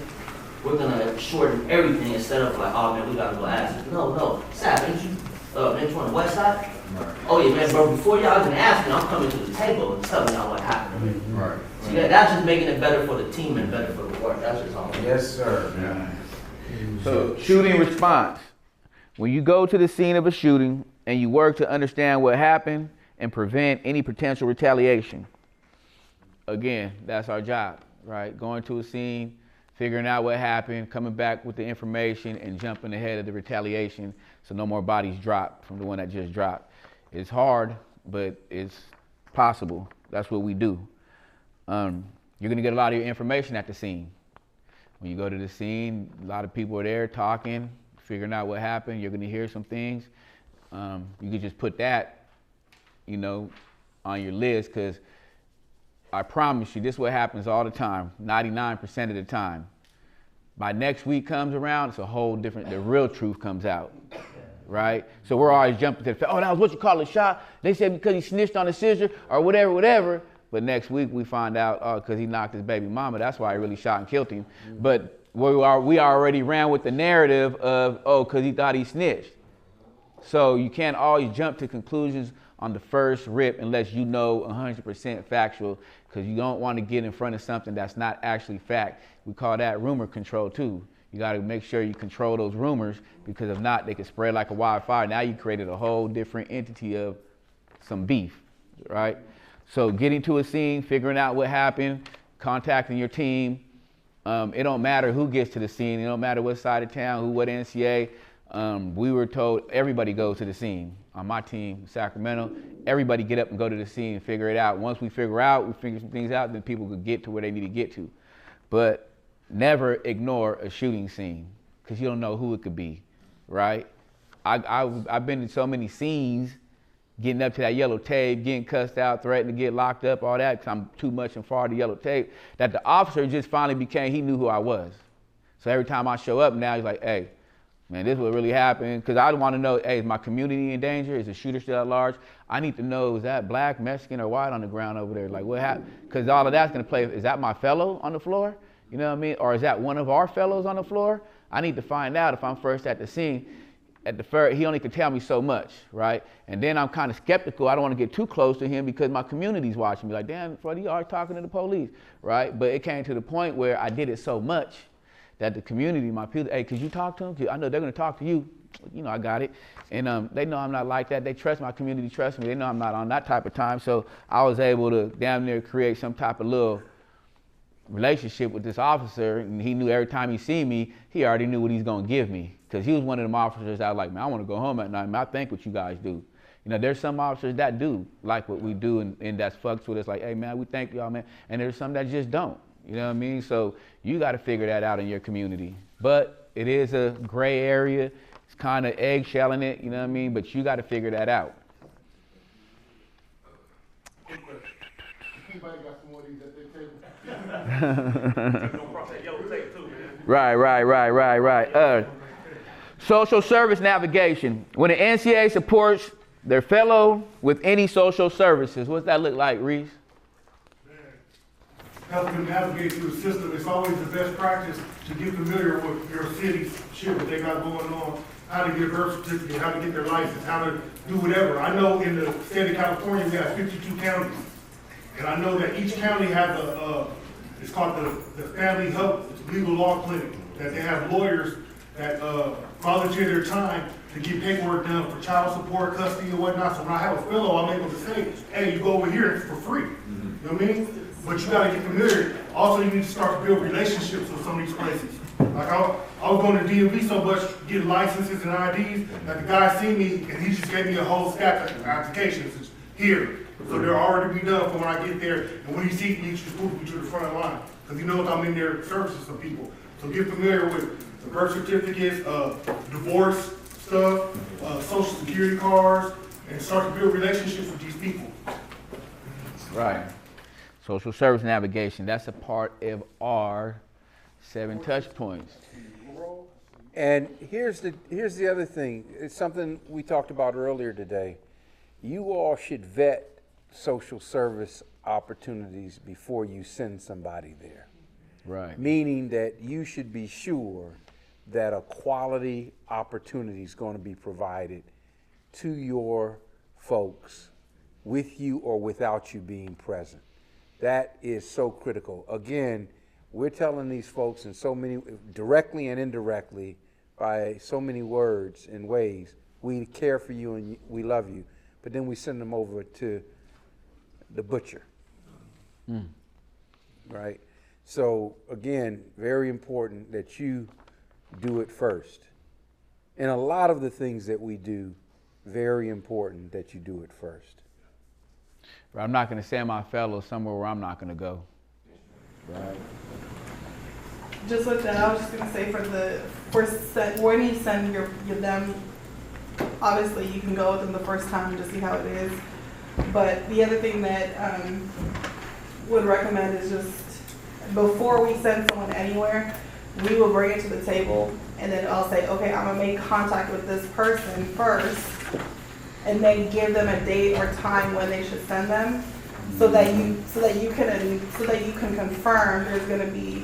we're gonna shorten everything instead of like, oh man, we gotta go ask. No, Sab, ain't you mentor on the west side? Right. Oh yeah, man, bro, before y'all can ask me, I'm coming to the table and telling y'all what happened. Right. So yeah, that's just making it better for the team and better for the work. That's just all. Yes, sir. Yeah. So shooting response. When you go to the scene of a shooting and you work to understand what happened and prevent any potential retaliation. Again, that's our job, right? Going to a scene, figuring out what happened, coming back with the information and jumping ahead of the retaliation so no more bodies drop from the one that just dropped. It's hard, but it's possible. That's what we do. You're gonna get a lot of your information at the scene. When you go to the scene, a lot of people are there talking, figuring out what happened. You're gonna hear some things. You could just put that, you know, on your list, because I promise you, this is what happens all the time, 99% of the time. By next week comes around, it's a whole different, the real truth comes out, right? So we're always jumping to the fact, oh, that was what you call a shot. They said because he snitched on his sister or whatever. But next week we find out, oh, because he knocked his baby mama, that's why he really shot and killed him. Mm-hmm. But we already ran with the narrative of, oh, because he thought he snitched. So you can't always jump to conclusions on the first rip unless you know 100% factual, because you don't want to get in front of something that's not actually fact. We call that rumor control too. You got to make sure you control those rumors, because if not, they can spread like a wildfire. Now you created a whole different entity of some beef, right? So getting to a scene, figuring out what happened, contacting your team. It don't matter who gets to the scene. It don't matter what side of town, what NCA. We were told everybody goes to the scene. On my team, Sacramento, everybody get up and go to the scene and figure it out. Once we figure some things out, then people could get to where they need to get to. But never ignore a shooting scene because you don't know who it could be, right? I've been in so many scenes, getting up to that yellow tape, getting cussed out, threatened to get locked up, all that, because I'm too much and far to yellow tape, that the officer just finally he knew who I was. So every time I show up now, he's like, hey, man, this is what really happened. Because I want to know, hey, is my community in danger? Is the shooter still at large? I need to know, is that black, Mexican, or white on the ground over there? Like, what happened? Because all of that's going to play, is that my fellow on the floor? You know what I mean? Or is that one of our fellows on the floor? I need to find out if I'm first at the scene. At the first, he only could tell me so much, right? And then I'm kind of skeptical. I don't want to get too close to him because my community's watching me. Like, damn, Freddie, you are talking to the police, right? But it came to the point where I did it so much that the community, my people, hey, could you talk to them? I know they're going to talk to you. You know, I got it. And they know I'm not like that. They trust my community, trust me. They know I'm not on that type of time. So I was able to damn near create some type of little relationship with this officer. And he knew every time he see me, he already knew what he's going to give me. Because he was one of them officers that was like, man, I want to go home at night. Man, I think what you guys do. You know, there's some officers that do like what we do and that's fucks with us. Like, hey, man, we thank y'all, man. And there's some that just don't. You know what I mean? So you got to figure that out in your community. But it is a gray area. It's kind of eggshelling it, you know what I mean? But you got to figure that out. Anybody got some more of these at their table? Right. Social service navigation. When the NCA supports their fellow with any social services, what's that look like, Reese? Help them navigate through the system. It's always the best practice to get familiar with your city's shit, what they got going on, how to get a birth certificate, how to get their license, how to do whatever. I know in the state of California, we have 52 counties. And I know that each county has it's called the Family Hub Legal Law Clinic, that they have lawyers that volunteer their time to get paperwork done for child support, custody, and whatnot. So when I have a fellow, I'm able to say, hey, you go over here, it's for free. You know what I mean? But you gotta get familiar. Also, you need to start to build relationships with some of these places. Like I was going to DMV so much, getting licenses and IDs, that the guy seen me and he just gave me a whole stack of applications here. So they're already be done for when I get there. And when he sees me, he just move me to the front of the line. Because he knows I'm in there servicing some people. So get familiar with the birth certificates, divorce stuff, social security cards, and start to build relationships with these people. Right. Social service navigation, that's a part of our 7 touch points. And here's the other thing. It's something we talked about earlier today. You all should vet social service opportunities before you send somebody there. Right. Meaning that you should be sure that a quality opportunity is going to be provided to your folks with you or without you being present. That is so critical. Again, we're telling these folks in so many, directly and indirectly, by so many words and ways, we care for you and we love you, but then we send them over to the butcher, right? So again, very important that you do it first. And a lot of the things that we do, very important that you do it first. But I'm not going to send my fellows somewhere where I'm not going to go. Right. Just with that, I was just going to say when you send them, obviously you can go with them the first time to see how it is. But the other thing that would recommend is just before we send someone anywhere, we will bring it to the table and then I'll say, okay, I'm going to make contact with this person first, and then give them a date or time when they should send them, so that you can confirm there's going to be,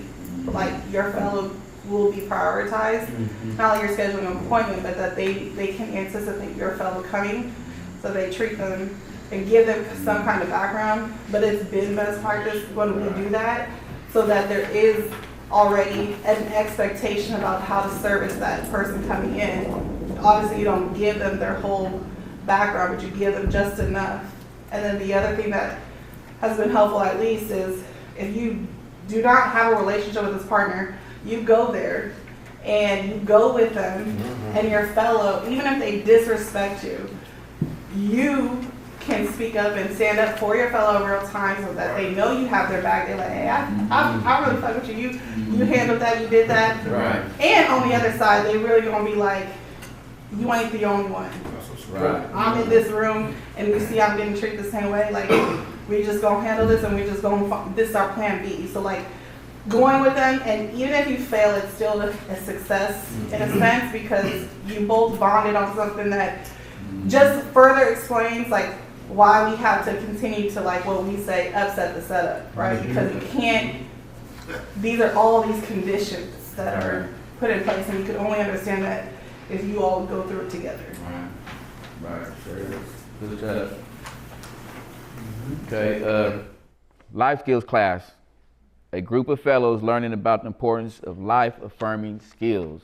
like, your fellow will be prioritized. Not like you're scheduling an appointment, but that they can anticipate your fellow coming, so they treat them and give them some kind of background. But it's been best practice when we do that, so that there is already an expectation about how to service that person coming in. Obviously, you don't give them their whole background, but you give them just enough. And then the other thing that has been helpful, at least, is if you do not have a relationship with this partner, you go there and you go with them and your fellow, even if they disrespect you, you can speak up and stand up for your fellow in real time, so that they know you have their back. They're like, hey, I really fuck with you. You handled that, you did that. Right. And on the other side, they really gonna be like, you ain't the only one. Right. I'm in this room and we see I'm getting treated the same way. Like, we just gonna handle this and we just gonna, this is our plan B. So like, going with them, and even if you fail, it's still a success in a sense, because you both bonded on something that just further explains like why we have to continue to, like what we say, upset the setup, right? Because you can't, these are all these conditions that are put in place, and you can only understand that if you all go through it together. Right. Good job. Okay, life skills class. A group of fellows learning about the importance of life-affirming skills.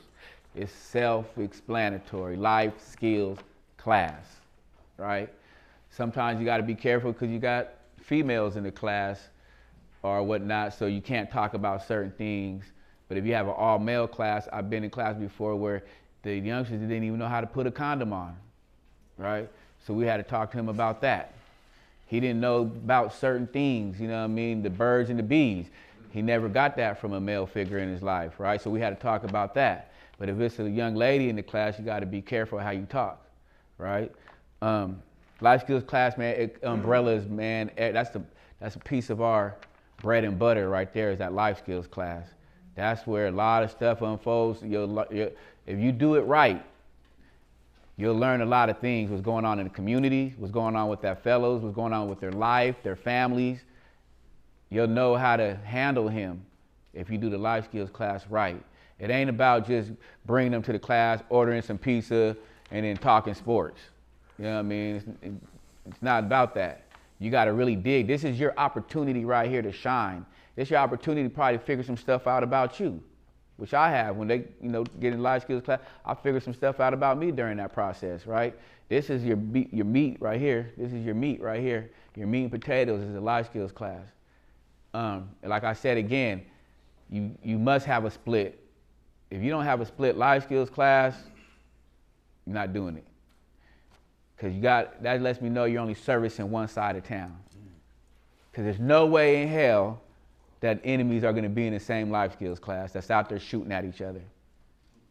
It's self-explanatory, life skills class, right? Sometimes you gotta be careful because you got females in the class or whatnot, so you can't talk about certain things. But if you have an all-male class, I've been in class before where the youngsters didn't even know how to put a condom on, right? So we had to talk to him about that. He didn't know about certain things, you know what I mean? The birds and the bees. He never got that from a male figure in his life, right? So we had to talk about that. But if it's a young lady in the class, you gotta be careful how you talk, right? Life skills class, man, umbrellas, man, that's a piece of our bread and butter right there, is that life skills class. That's where a lot of stuff unfolds. If you do it right, you'll learn a lot of things, what's going on in the community, what's going on with that fellows, what's going on with their life, their families. You'll know how to handle him if you do the life skills class right. It ain't about just bringing them to the class, ordering some pizza, and then talking sports. You know what I mean? It's not about that. You got to really dig. This is your opportunity right here to shine. This is your opportunity to probably figure some stuff out about you, which I have. When they, get in life skills class, I figured some stuff out about me during that process, right? This is your meat right here. This is your meat right here. Your meat and potatoes is the life skills class. Like I said again, you must have a split. If you don't have a split life skills class, you're not doing it. Because that lets me know you're only servicing one side of town. Because there's no way in hell that enemies are going to be in the same life skills class that's out there shooting at each other,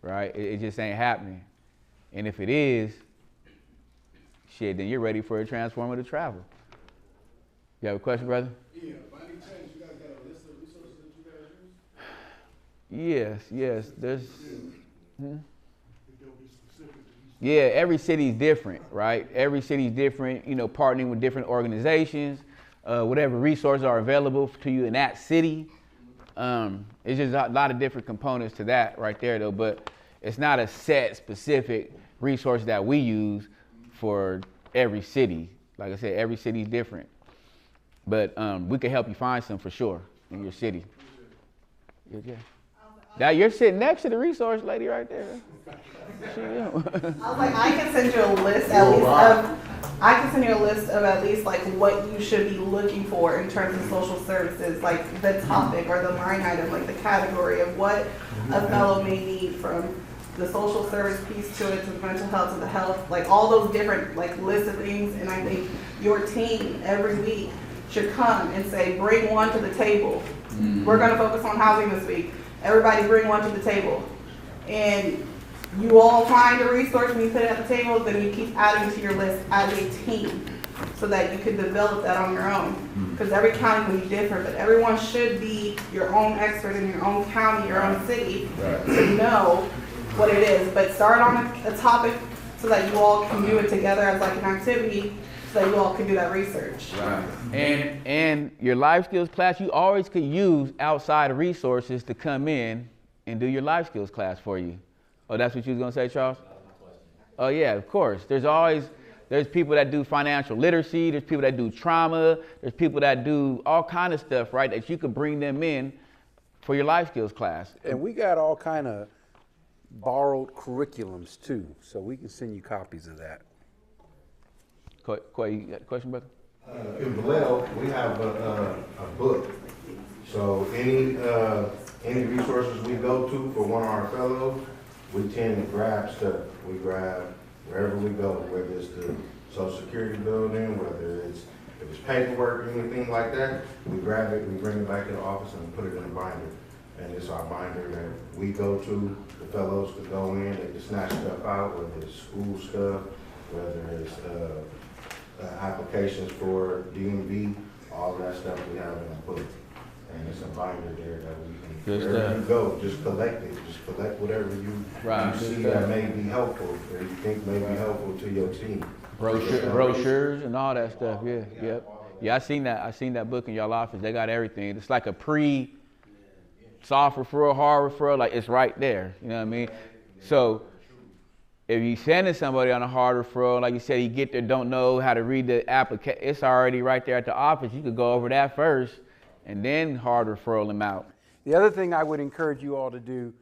right? It just ain't happening. And if it is, shit, then you're ready for a transformer to travel. You have a question, brother? Yeah, by any chance, you guys got a list of resources that you guys use? Yes, there's, There'll be specific to each. yeah, every city's different, right? Every city's different, partnering with different organizations, whatever resources are available to you in that city. It's just a lot of different components to that right there though, but it's not a set specific resource that we use for every city. Like I said, every city's different. But we can help you find some for sure in your city. Yeah. Now you're sitting next to the resource lady right there. I was like, I can send you a list of at least like what you should be looking for in terms of social services, like the topic or the line item, like the category of what a fellow may need, from the social service piece to it, to the mental health, to the health, like all those different like lists of things. And I think your team every week should come and say, bring one to the table. We're gonna focus on housing this week. Everybody bring one to the table. And you all find a resource when you put it at the table, then you keep adding to your list as a team so that you can develop that on your own. Because every county will be different, but everyone should be your own expert in your own county, your own city, to know what it is. But start on a topic so that you all can do it together as like an activity, so that you all can do that research. Right. And your life skills class, you always could use outside resources to come in and do your life skills class for you. Oh, that's what you was gonna say, Charles? Oh yeah, of course. There's people that do financial literacy, there's people that do trauma, there's people that do all kind of stuff, right? That you could bring them in for your life skills class. And we got all kind of borrowed curriculums too, so we can send you copies of that. Quay, you got a question, brother? In Vallejo, we have a book. So any resources we go to for one of our fellows, we tend to grab stuff. We grab wherever we go, whether it's the Social Security building, whether if it's paperwork, anything like that, we grab it, we bring it back to the office and put it in a binder. and it's our binder that we go to. The fellows could go in, they can snatch stuff out, whether it's school stuff, whether it's applications for DMV, all that stuff we have in a book. And it's a binder there that we can, Good wherever stuff. you go, just collect it. Just collect whatever you Right. see that may be helpful, or you think may be helpful to your team. Brochures and all that stuff. Yeah, yep. Yeah, I seen that book in y'all office. They got everything. It's like a soft referral, hard referral. Like it's right there. You know what I mean? So if you sending somebody on a hard referral, like you said, you get there, don't know how to read the application. It's already right there at the office. You could go over that first, and then hard referral them out. The other thing I would encourage you all to do,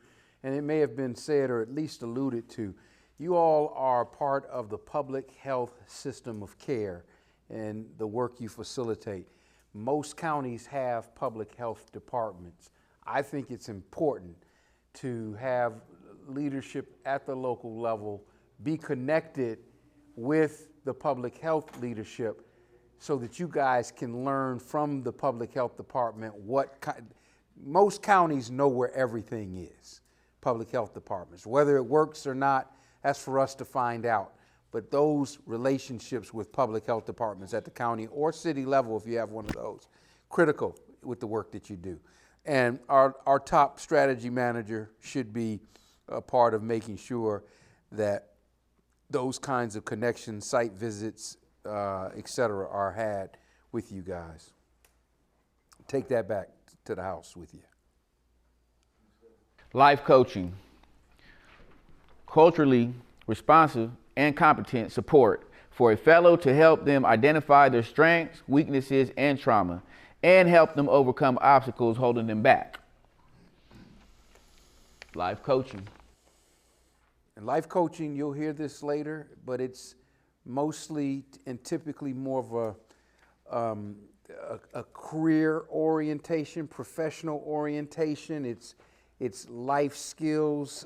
and it may have been said or at least alluded to, you all are part of the public health system of care and the work you facilitate. Most counties have public health departments. I think it's important to have leadership at the local level be connected with the public health leadership so that you guys can learn from the public health department most counties know where everything is, public health departments. Whether it works or not, that's for us to find out. But those relationships with public health departments at the county or city level, if you have one of those, critical with the work that you do. And our top strategy manager should be a part of making sure that those kinds of connections, site visits, et cetera, are had with you guys. Take that back to the house with you. Life coaching. Culturally responsive and competent support for a fellow to help them identify their strengths, weaknesses, and trauma, and help them overcome obstacles holding them back. Life coaching. And life coaching, you'll hear this later, but it's mostly and typically more of a career orientation, professional orientation. It's life skills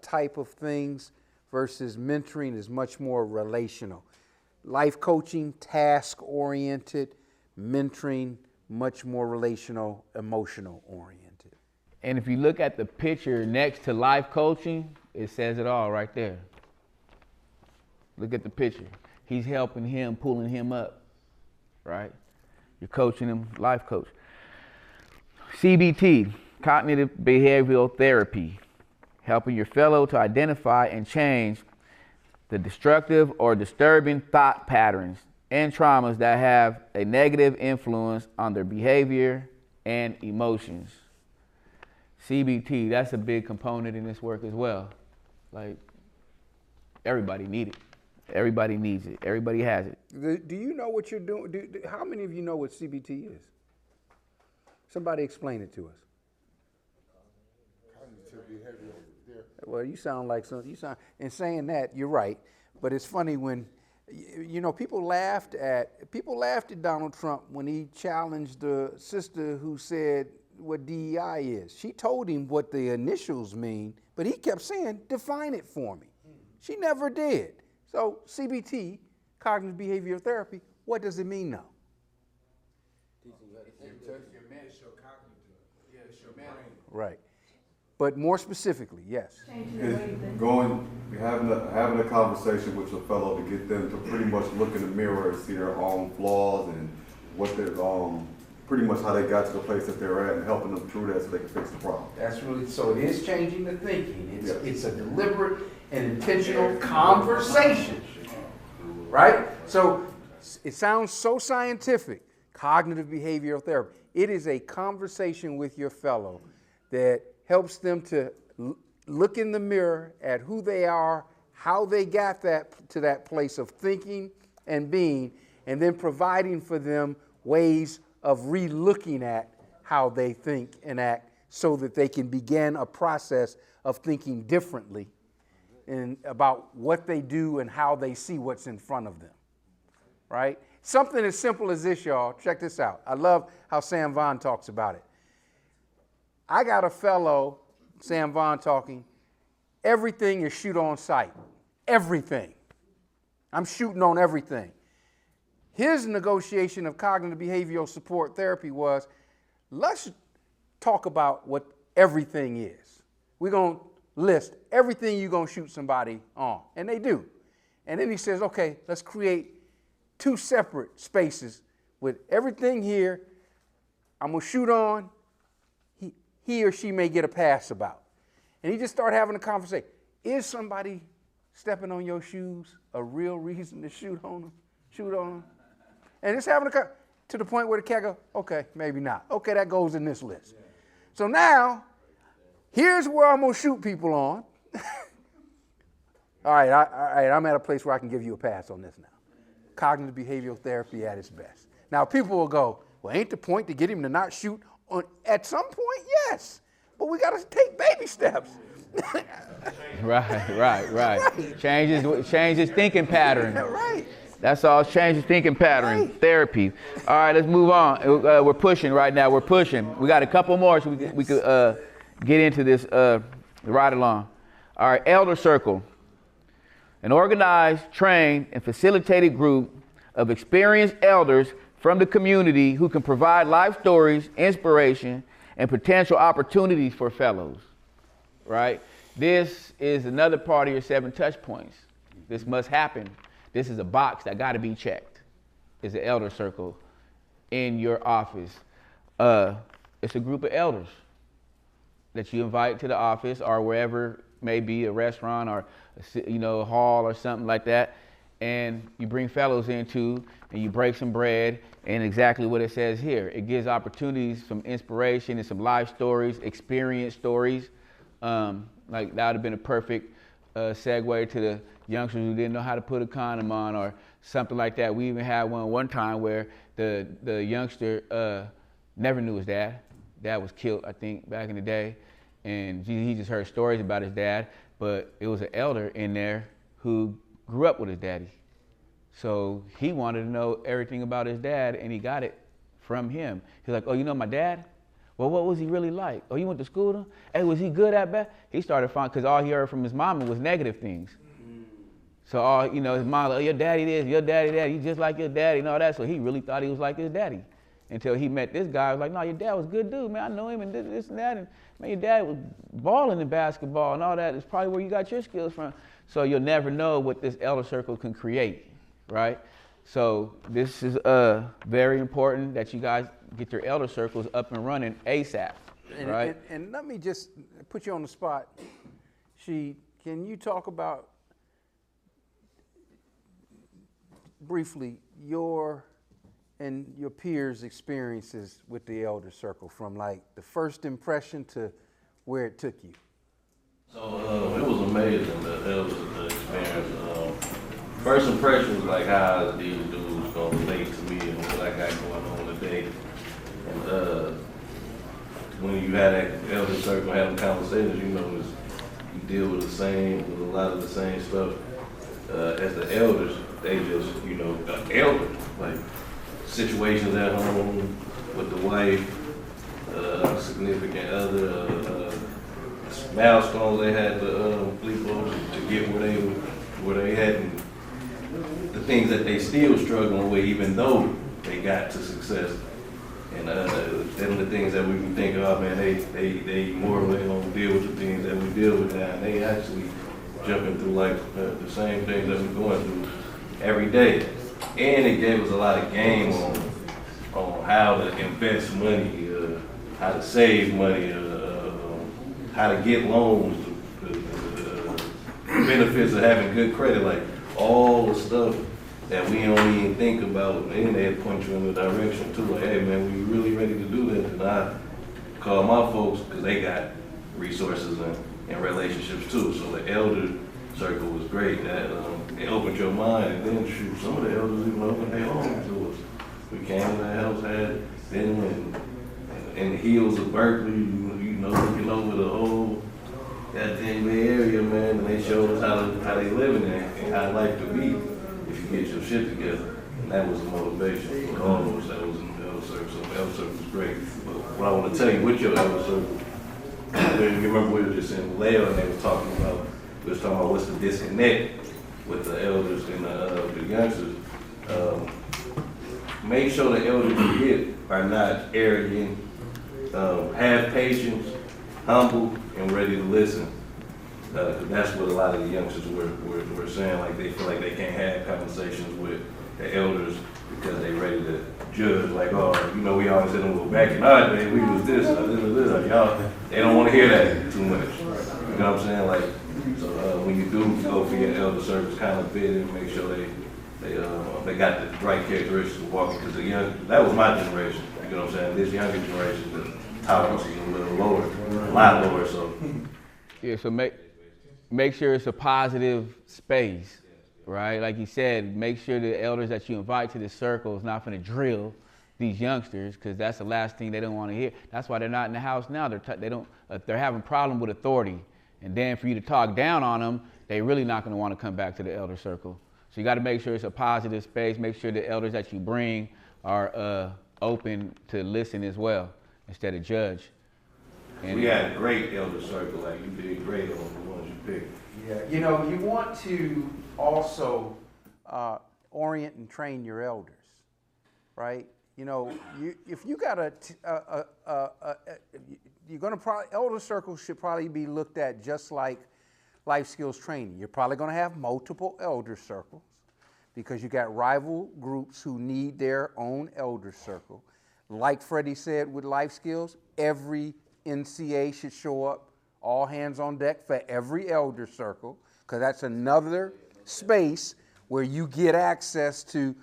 type of things versus mentoring is much more relational. Life coaching, task oriented, mentoring, much more relational, emotional oriented. And if you look at the picture next to life coaching, it says it all right there. Look at the picture. He's helping him, pulling him up, right? You're coaching him, life coach. CBT, cognitive behavioral therapy, helping your fellow to identify and change the destructive or disturbing thought patterns and traumas that have a negative influence on their behavior and emotions. CBT, that's a big component in this work as well. Like, everybody needs it. Everybody needs it. Everybody has it. Do you know what you're doing? How many of you know what CBT is? Somebody explain it to us. Well, you sound like in saying that, you're right. But it's funny when, people laughed at Donald Trump when he challenged the sister who said what DEI is. She told him what the initials mean, but he kept saying, define it for me. She never did. So CBT, cognitive behavioral therapy, what does it mean now? Right. But more specifically, yes. Having a conversation with your fellow to get them to pretty much look in the mirror and see their own flaws and what they're pretty much how they got to the place that they're at and helping them through that so they can fix the problem. That's really, so it is changing the thinking. It's a deliberate and intentional conversation, right? So it sounds so scientific, cognitive behavioral therapy. It is a conversation with your fellow that helps them to look in the mirror at who they are, how they got to that place of thinking and being, and then providing for them ways of re-looking at how they think and act so that they can begin a process of thinking differently and about what they do and how they see what's in front of them, right? Something as simple as this, y'all. Check this out. I love how Sam Vaughn talks about it. I got a fellow, Sam Vaughn talking, everything is shoot on sight. Everything. I'm shooting on everything. His negotiation of cognitive behavioral support therapy was, let's talk about what everything is. We're going to list everything you're going to shoot somebody on. And they do. And then he says, okay, let's create 2 separate spaces with everything here I'm going to shoot on, he or she may get a pass about. And he just started having a conversation. Is somebody stepping on your shoes a real reason to shoot on them? And just having to the point where the cat goes, okay, maybe not. Okay, that goes in this list. So now, here's where I'm going to shoot people on. All right, I'm at a place where I can give you a pass on this now. Cognitive behavioral therapy at its best. Now, people will go, well, ain't the point to get him to not shoot on? At some point, yes. But we got to take baby steps. Right. Change his thinking pattern. Right. That's all. Change his thinking pattern. Right. Therapy. All right, let's move on. We're pushing right now. We're pushing. We got a couple more so we could get into this ride along. All right, Elder Circle. An organized, trained, and facilitated group of experienced elders from the community who can provide life stories, inspiration, and potential opportunities for fellows, right? This is another part of your 7 touch points. This must happen. This is a box that got to be checked. It's an elder circle in your office. It's a group of elders that you invite to the office or wherever, maybe a restaurant or a hall or something like that, and you bring fellows into and you break some bread, and exactly what it says here. It gives opportunities, some inspiration and some life stories, experience stories. Like that would have been a perfect segue to the youngsters who didn't know how to put a condom on or something like that. We even had one time where the youngster never knew his dad. Dad was killed, I think, back in the day. And he just heard stories about his dad, but it was an elder in there who grew up with his daddy. So he wanted to know everything about his dad, and he got it from him. He's like, oh, you know my dad? Well, what was he really like? Oh, you went to school with him? Hey, was he good at bat? He started finding, because all he heard from his mama was negative things. So his mom, oh, your daddy this, your daddy that, he's just like your daddy and all that. So he really thought he was like his daddy. Until he met this guy, was like, no, your dad was a good dude, man. I know him and this and that. And man, your dad was balling in basketball and all that. It's probably where you got your skills from. So you'll never know what this elder circle can create, right? So this is very important that you guys get your elder circles up and running ASAP, right? And let me just put you on the spot. Can you talk about briefly your and your peers' experiences with the elder circle, from like the first impression to where it took you? So it was amazing, the experience. First impression was like how these dudes gonna relate to me and what I got going on today. And when you had that elder circle having conversations, you deal with a lot of the same stuff. As the elders, they just, elders, like situations at home with the wife, significant other, milestones they had to leap over to get where they had, and the things that they still struggling with, even though they got to success. And them the things that we can think of, man, they more or less don't deal with the things that we deal with now. And they actually jumping through like the same things that we're going through every day. And it gave us a lot of game on how to invest money, how to save money, how to get loans, the benefits of having good credit, like all the stuff that we don't even think about, and they point you in the direction too, like, hey man, we really ready to do this, and I call my folks, because they got resources and relationships too, so the elder circle was great. That it opened your mind, and then shoot, some of the elders even opened their home to us. We came to the house, had them in the hills of Berkeley, looking over the whole goddamn Bay Area, man, and they showed us how they living there and how life could be if you get your shit together. And that was the motivation for all of us that was in the elder circle. So the elder circle was great. But what I want to tell you with your elder circle, you remember we were just in Leo and we was talking about what's the disconnect with the elders and the youngsters. Make sure the elders you get are not arrogant, have patience, humble and ready to listen. 'Cause that's what a lot of the youngsters were saying, like they feel like they can't have conversations with the elders because they ready to judge, like, oh, you know, we always said, well, back in our day, we was this, like, y'all, they don't want to hear that too much. You know what I'm saying? Like, so when you do go for your elder service, kind of fit and make sure they got the right characteristics of walking, because that was my generation. You know what I'm saying? This younger generation, the tolerance is a little lower, a lot lower. So yeah, so make sure it's a positive space, right? Like you said, make sure the elders that you invite to this circle is not going to drill these youngsters, because that's the last thing they don't want to hear. That's why they're not in the house now. They're having a problem with authority, and then for you to talk down on them, they're really not going to want to come back to the elder circle. So you got to make sure it's a positive space. Make sure the elders that you bring are open to listen as well, instead of judge. And we had a great elder circle. Like, you did great on the ones you picked. Yeah, you know, you want to also orient and train your elders, right? You know, if you got you're going to probably, elder circles should probably be looked at just like life skills training. You're probably going to have multiple elder circles because you got rival groups who need their own elder circle. Like Freddie said with life skills, every NCA should show up, all hands on deck for every elder circle, because that's another space where you get access to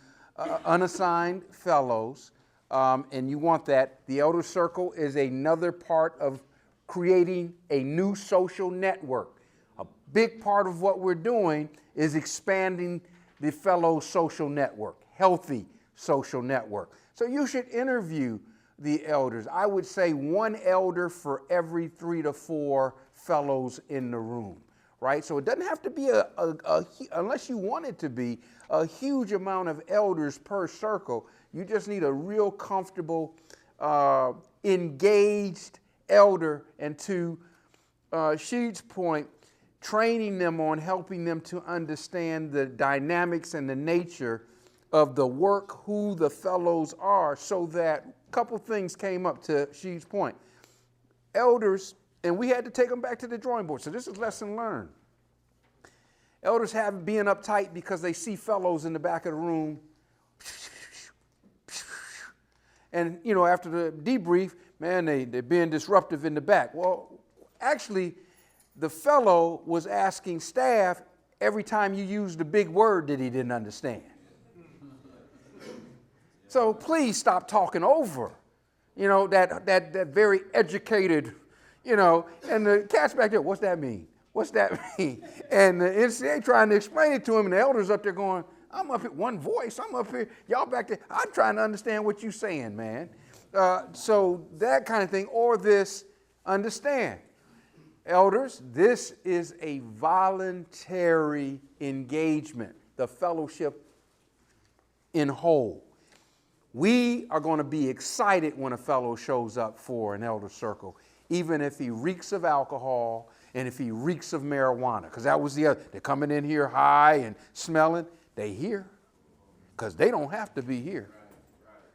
unassigned fellows, and you want that. The elder circle is another part of creating a new social network. A big part of what we're doing is expanding the fellow social network, healthy social network. So you should interview the elders. I would say one elder for every 3 to 4 fellows in the room, right? So it doesn't have to be unless you want it to be, a huge amount of elders per circle. You just need a real comfortable, engaged elder. And to Sheed's point, training them on helping them to understand the dynamics and the nature of the work, who the fellows are, so that a couple things came up to Sheed's point. Elders, and we had to take them back to the drawing board, so this is lesson learned. Elders have being uptight because they see fellows in the back of the room. And, you know, after the debrief, man, they're being disruptive in the back. Well, actually, the fellow was asking staff every time you used a big word that he didn't understand. So please stop talking over, you know, that very educated, you know, and the cat's back there, what's that mean? What's that mean? And the NCA trying to explain it to him, and the elders up there going, I'm up here, one voice, I'm up here, y'all back there, I'm trying to understand what you're saying, man. So that kind of thing, or this, understand. Elders, this is a voluntary engagement, the fellowship in whole. We are going to be excited when a fellow shows up for an elder circle, even if he reeks of alcohol and if he reeks of marijuana, because that was the other. They're coming in here high and smelling. They here because they don't have to be here.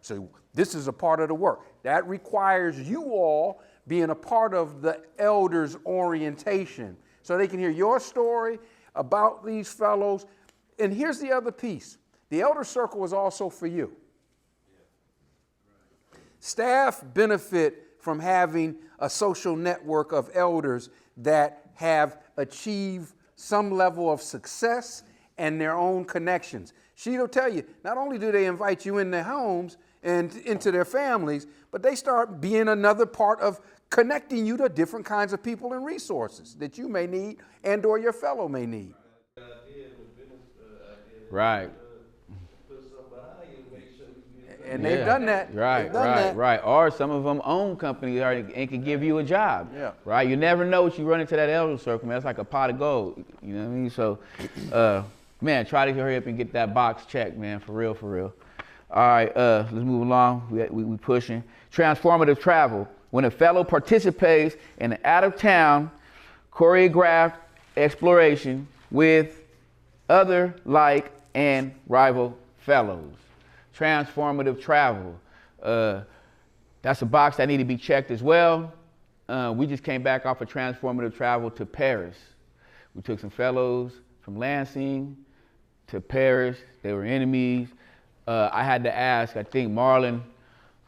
So this is a part of the work. That requires you all being a part of the elders' orientation so they can hear your story about these fellows. And here's the other piece. The elder circle is also for you. Staff benefit from having a social network of elders that have achieved some level of success and their own connections. She'll tell you, not only do they invite you in their homes and into their families, but they start being another part of connecting you to different kinds of people and resources that you may need and or your fellow may need. Right. And they've done that. Right. Or some of them own companies and can give you a job. Yeah. Right. You never know what you run into that elder circle, man. It's like a pot of gold. You know what I mean? So, man, try to hurry up and get that box checked, man. For real, for real. All right. Let's move along. We pushing. Transformative travel. When a fellow participates in an out-of-town choreographed exploration with other like and rival fellows. Transformative travel. That's a box that need to be checked as well. we just came back off a transformative travel to Paris. We took some fellows from Lansing to Paris. They were enemies. I had to ask, I think Marlon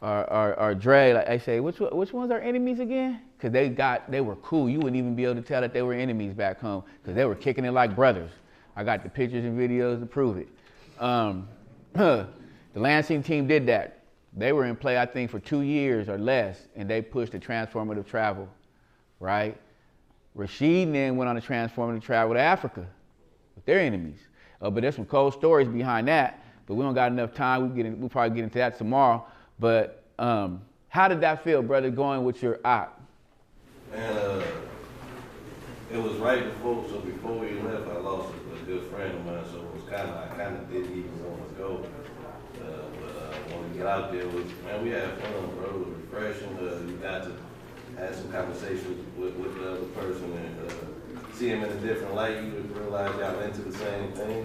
or Dre, like, I say, which ones are enemies again? Because they were cool. You wouldn't even be able to tell that they were enemies back home because they were kicking it like brothers. I got the pictures and videos to prove it. The Lansing team did that. They were in play, I think, for 2 years or less, and they pushed the transformative travel, right? Rashid then went on a transformative travel to Africa with their enemies. But there's some cold stories behind that, but we don't got enough time. We'll probably get into that tomorrow. But how did that feel, brother, going with your op? And it was right before we left, I lost a good friend of mine, so it was I kind of didn't even want to go. But when we got out there, we had fun, bro. It was refreshing. You got to have some conversations with the other person and see him in a different light. You would realize y'all into the same thing.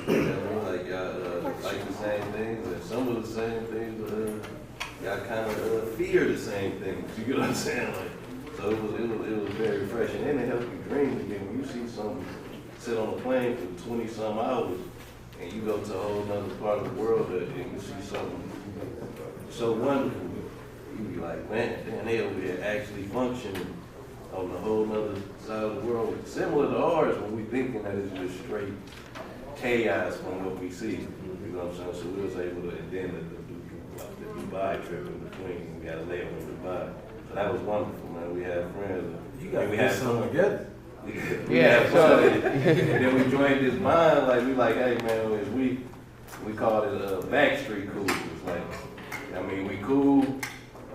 You know, like y'all like the same things, and some of the same things, y'all kind of fear the same things. You get what I'm saying? Like, so it was very refreshing, and it helps you dream again. When you see something sit on a plane for 20-some hours, and you go to a whole other part of the world, and you see something so wonderful, you be like, man, they over here actually functioning on a whole other side of the world, similar to ours when we thinking that it's just straight chaos from what we see. You know what I'm saying? So we was able to, and then the Dubai trip in between, we got a layover in Dubai. So that was wonderful, man. We had friends. You got to put something together. Yeah, so and then we joined this mind, like we like, hey man, we called it backstreet cool. It's like, I mean, we cool.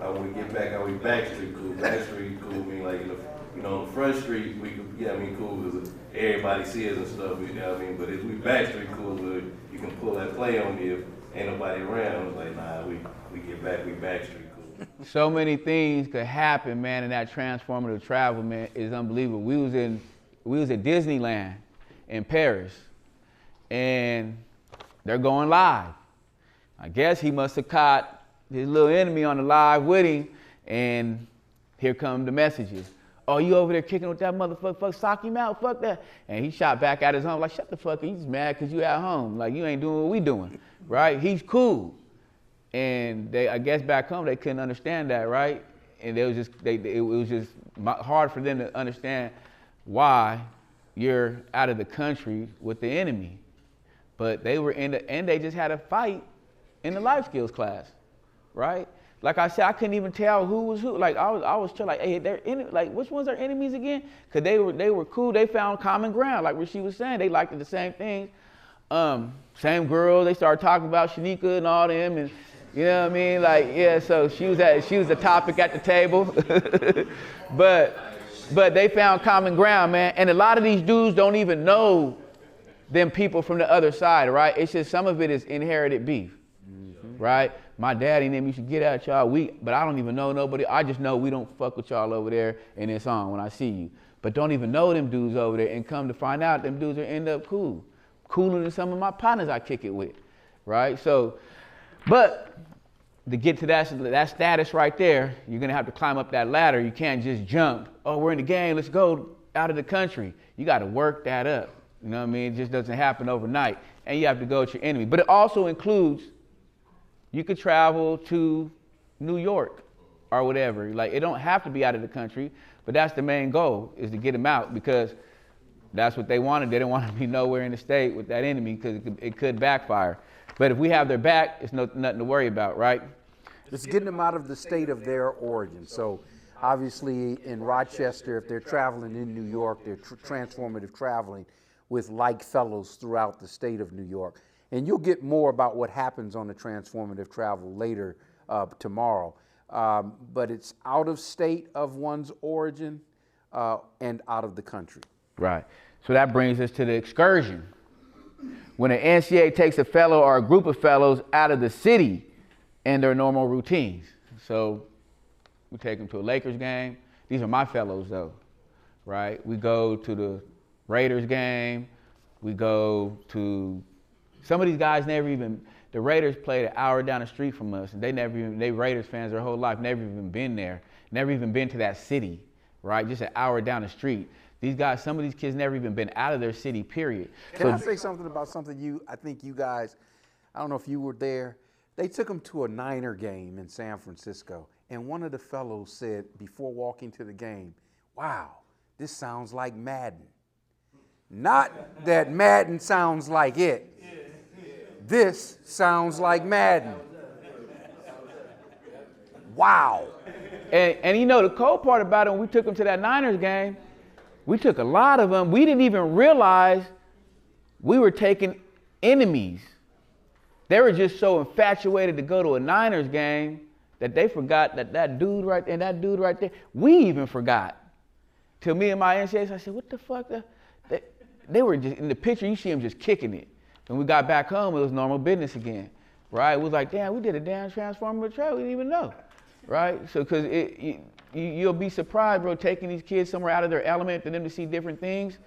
When we get back, we backstreet cool. Backstreet cool mean like, you know, on the front street, we could, yeah, I mean, cool because everybody sees us and stuff. You know what I mean? But if we backstreet cool, you can pull that play on me if ain't nobody around. It's like, nah, we get back, we backstreet cool. So many things could happen, man, in that transformative travel, man. It's unbelievable. We was at Disneyland in Paris, and they're going live. I guess he must have caught his little enemy on the live with him, and here come the messages. Oh, you over there kicking with that motherfucker, fuck, sock him out, fuck that. And he shot back at his home, like, shut the fuck up, you just mad because you at home. Like, you ain't doing what we doing, right? He's cool. And I guess back home, they couldn't understand that, right? And it was just hard for them to understand why you're out of the country with the enemy. But they were and they just had a fight in the life skills class, right? Like I said, I couldn't even tell who was who. Like I was like, hey, like which ones are enemies again? Cause they were cool. They found common ground. Like what she was saying, they liked the same things. Same girls. They started talking about Shanika and all them, and you know what I mean? Like yeah. So she was the topic at the table, but they found common ground, man. And a lot of these dudes don't even know them people from the other side, right? It's just some of it is inherited beef, right? My daddy and them used to get at y'all, but I don't even know nobody. I just know we don't fuck with y'all over there and it's on when I see you. But don't even know them dudes over there, and come to find out them dudes will end up cool. Cooler than some of my partners I kick it with, right? So, but to get to that status right there, you're gonna have to climb up that ladder. You can't just jump, oh, we're in the game, let's go out of the country. You gotta work that up. You know what I mean? It just doesn't happen overnight. And you have to go with your enemy. But it also includes, you could travel to New York or whatever. Like, it don't have to be out of the country, but that's the main goal, is to get them out, because that's what they wanted. They didn't want to be nowhere in the state with that enemy, because it could backfire. But if we have their back, it's nothing to worry about, right? It's getting them out of the state of their origin. So obviously in Rochester, if they're traveling in New York, they're transformative traveling with like fellows throughout the state of New York. And you'll get more about what happens on the transformative travel later tomorrow. But it's out of state of one's origin and out of the country. Right. So that brings us to the excursion. When an NCA takes a fellow or a group of fellows out of the city and their normal routines. So we take them to a Lakers game. These are my fellows though, right? We go to the Raiders game. We go to, some of these guys the Raiders played an hour down the street from us, and they Raiders fans their whole life, never even been there. never even been to that city, right? Just an hour down the street. These guys, some of these kids never even been out of their city, period. Can I say something about something I think you guys, I don't know if you were there. They took them to a Niner game in San Francisco. And one of the fellows said before walking to the game, wow, this sounds like Madden. Not that Madden sounds like it. This sounds like Madden. Wow. And you know, the cold part about it, when we took them to that Niners game, we took a lot of them. We didn't even realize we were taking enemies. They were just so infatuated to go to a Niners game that they forgot that dude right there and that dude right there. We even forgot. Till me and my NCAs, I said, what the fuck? They were just, in the picture, you see them just kicking it. When we got back home, it was normal business again, right? It was like, damn, we did a damn transformative trade. We didn't even know, right? So, because you'll be surprised, bro, taking these kids somewhere out of their element for them to see different things.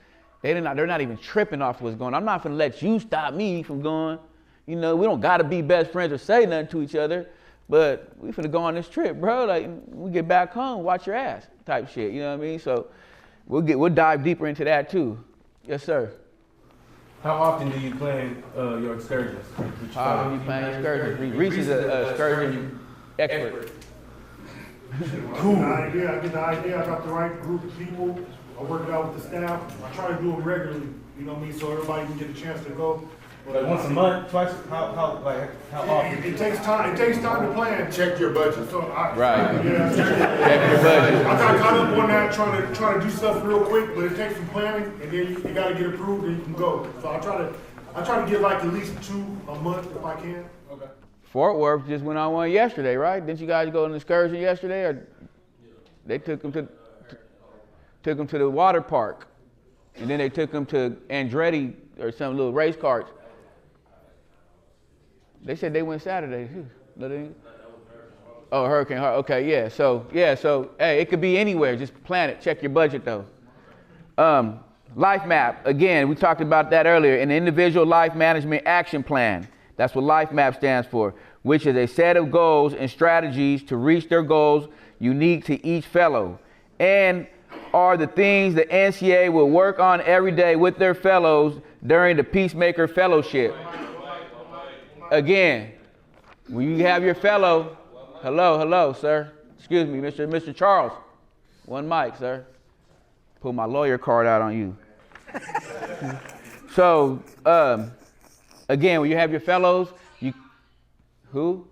They're not even tripping off what's going on. I'm not going to let you stop me from going. You know, we don't got to be best friends or say nothing to each other, but we finna go on this trip, bro. Like, we get back home, watch your ass type shit, you know what I mean? So we'll dive deeper into that too. Yes, sir. How often do you plan your excursions? How often you plan excursions? Reese is an excursion expert. Cool. I get the idea. I got the right group of people. I work it out with the staff. I try to do them regularly, you know what I mean, so everybody can get a chance to go. Like once a month, twice? How often? It takes time. It takes time to plan. Check your budget. So Right. Yeah. Check your budget. I got caught up on that, trying to do stuff real quick, but it takes some planning, and then you got to get approved, and you can go. So I try to get like at least 2 a month if I can. Okay. Fort Worth just went on one yesterday, right? Didn't you guys go on an excursion yesterday? Or they took them to the water park, and then they took them to Andretti or some little race carts. They said they went Saturday too. No, they didn't? Oh, Hurricane Heart. Okay, yeah. So hey, it could be anywhere. Just plan it. Check your budget though. Life map. Again, we talked about that earlier. An individual life management action plan. That's what Life Map stands for, which is a set of goals and strategies to reach their goals unique to each fellow, and are the things the NCA will work on every day with their fellows during the Peacemaker Fellowship. Again, when you have your fellow, hello, sir. Excuse me, Mr. Charles. One mic, sir. Pull my lawyer card out on you. So, again, when you have your fellows, who?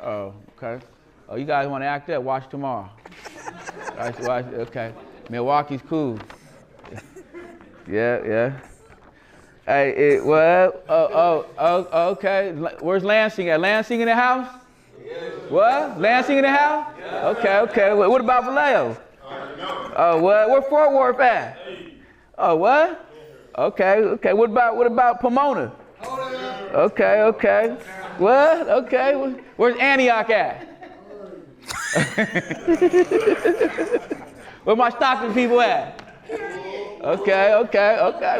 Oh, okay. Oh, you guys want to act up? Watch tomorrow. Watch, okay. Milwaukee's cool. Yeah. Hey, okay. Where's Lansing at? Lansing in the house? What? Lansing in the house? Okay. What about Vallejo? Oh, what? Where Fort Worth at? Oh, what? Okay. What about Pomona? Okay. What? Okay. Where's Antioch at? Where my Stockton people at? Okay.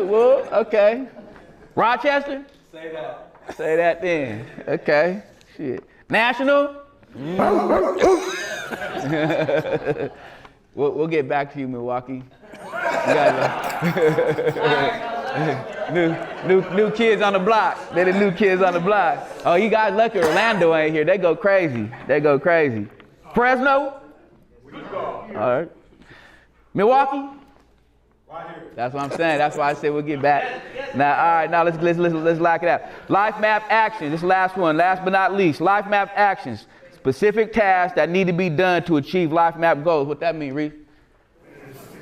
Well, okay. Rochester? Say that then. Okay. Shit. National? We'll get back to you, Milwaukee. You new kids on the block. They're the new kids on the block. Oh, you guys lucky Orlando ain't here. They go crazy. Fresno? All right. Milwaukee? That's what I'm saying. That's why I said we'll get back. Now, all right. Now let's lock it out. Life map actions. This last one. Last but not least. Life map actions. Specific tasks that need to be done to achieve life map goals. What that mean, Reese?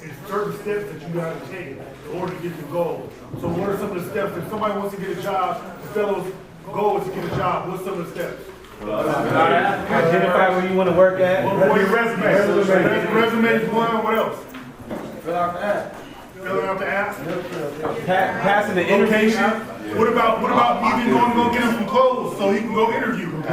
It's certain steps that you got to take in order to get the goal. So what are some of the steps? If somebody wants to get a job, the fellow's goal is to get a job. What's some of the steps? Identify where you want to work at. What your resume? Resume is one. What else? Fill out the app. Filling out the app. Passing the interview. What about even going to go get him some clothes so he can go interview? What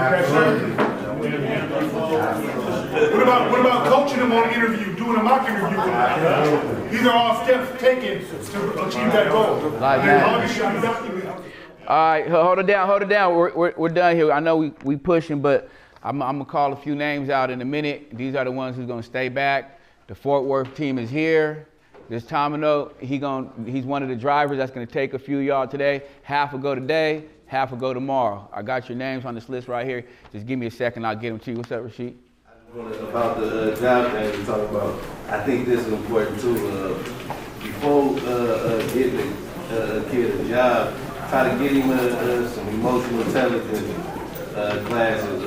about coaching him on an interview, doing a mock interview with him? These are all steps taken to achieve that goal. All right, hold it down. We're done here. I know we pushing, but I'm gonna call a few names out in a minute. These are the ones who's gonna stay back. The Fort Worth team is here. This Tomino, he's one of the drivers that's gonna take a few of y'all today. Half will go today, half will go tomorrow. I got your names on this list right here. Just give me a second, I'll get them to you. What's up, Rashid? About the job thing we talk about, I think this is important too. Before getting a kid a job, try to get him some emotional intelligence classes,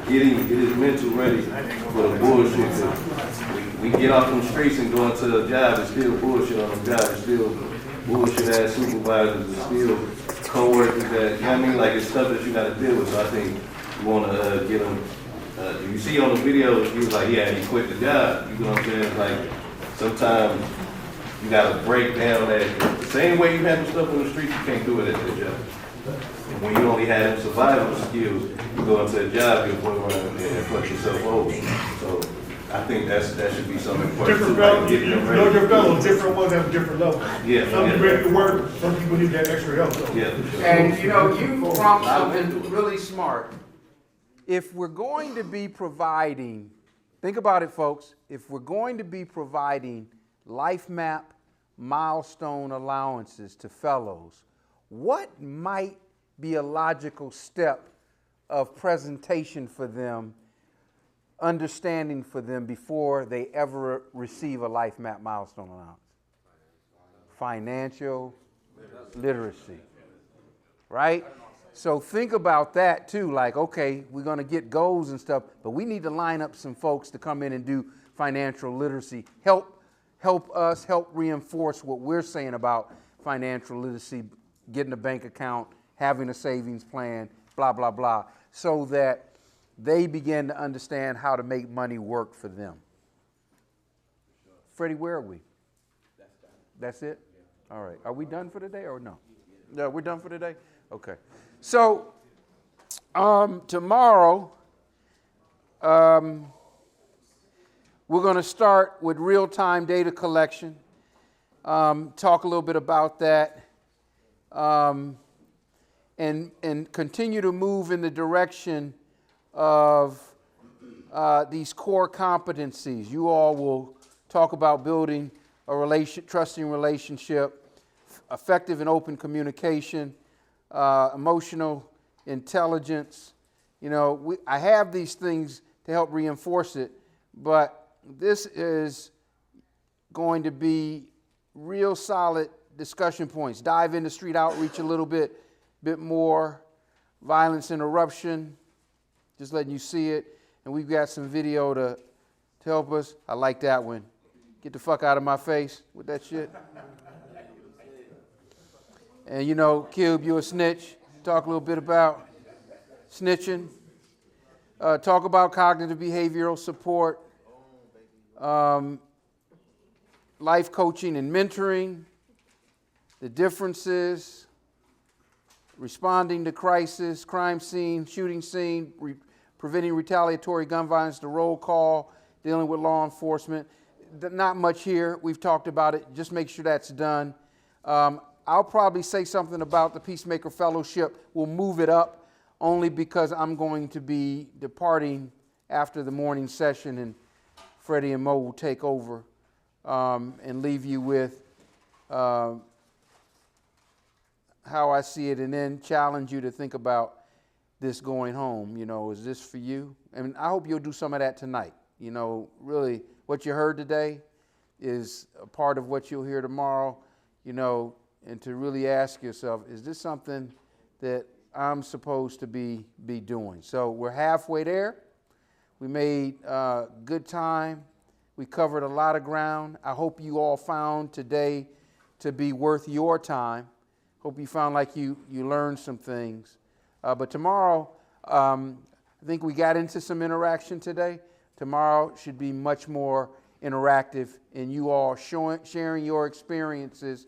get his mental ready for the bullshit. We get off them streets and go into a job, it's still bullshit on the job, it's still bullshit ass supervisors, it's still co-workers that, you know what I mean? Like it's stuff that you gotta deal with, so I think you wanna get them. You see on the video, he was like, yeah, he quit the job. You know what I'm saying? Like, sometimes you gotta break down that. The same way you handle stuff on the street, you can't do it at that job. When you only have survival skills, you go into a job, you'll go around and fuck yourself over. So, I think that should be something important. Different fellows, you know your fellows, different ones have different levels. Yeah. Some people ready to work, some people need that extra help. Yeah, for sure. And you know, you prompt something really smart. If we're going to be providing, think about it, folks, if we're going to be providing life map milestone allowances to fellows, what might be a logical step of presentation for them, understanding for them before they ever receive a life map milestone allowance? Financial literacy, right? So think about that too, like, okay, we're gonna get goals and stuff, but we need to line up some folks to come in and do financial literacy. Help us, help reinforce what we're saying about financial literacy, getting a bank account, having a savings plan, blah, blah, blah, so that they begin to understand how to make money work for them. Freddie, where are we? That's it? All right, are we done for today or no? No, we're done for today? Okay. So, tomorrow, we're going to start with real-time data collection, talk a little bit about that, and continue to move in the direction of these core competencies. You all will talk about building a trusting relationship, effective and open communication, emotional intelligence. You know, I have these things to help reinforce it, but this is going to be real solid discussion points. Dive into street outreach a little bit more, violence interruption, just letting you see it. And we've got some video to help us. I like that one. Get the fuck out of my face with that shit. And you know, Cube, you a snitch. Talk a little bit about snitching. Talk about cognitive behavioral support, life coaching and mentoring, the differences, responding to crisis, crime scene, shooting scene, preventing retaliatory gun violence, the roll call, dealing with law enforcement. Not much here. We've talked about it. Just make sure that's done. I'll probably say something about the Peacemaker Fellowship. We'll move it up only because I'm going to be departing after the morning session, and Freddie and Mo will take over and leave you with how I see it, and then challenge you to think about this going home. You know, is this for you? And I hope you'll do some of that tonight. You know, really, what you heard today is a part of what you'll hear tomorrow, you know, and to really ask yourself, is this something that I'm supposed to be doing? So we're halfway there. We made good time. We covered a lot of ground. I hope you all found today to be worth your time. Hope you found like you learned some things. But tomorrow, I think we got into some interaction today. Tomorrow should be much more interactive in you all sharing your experiences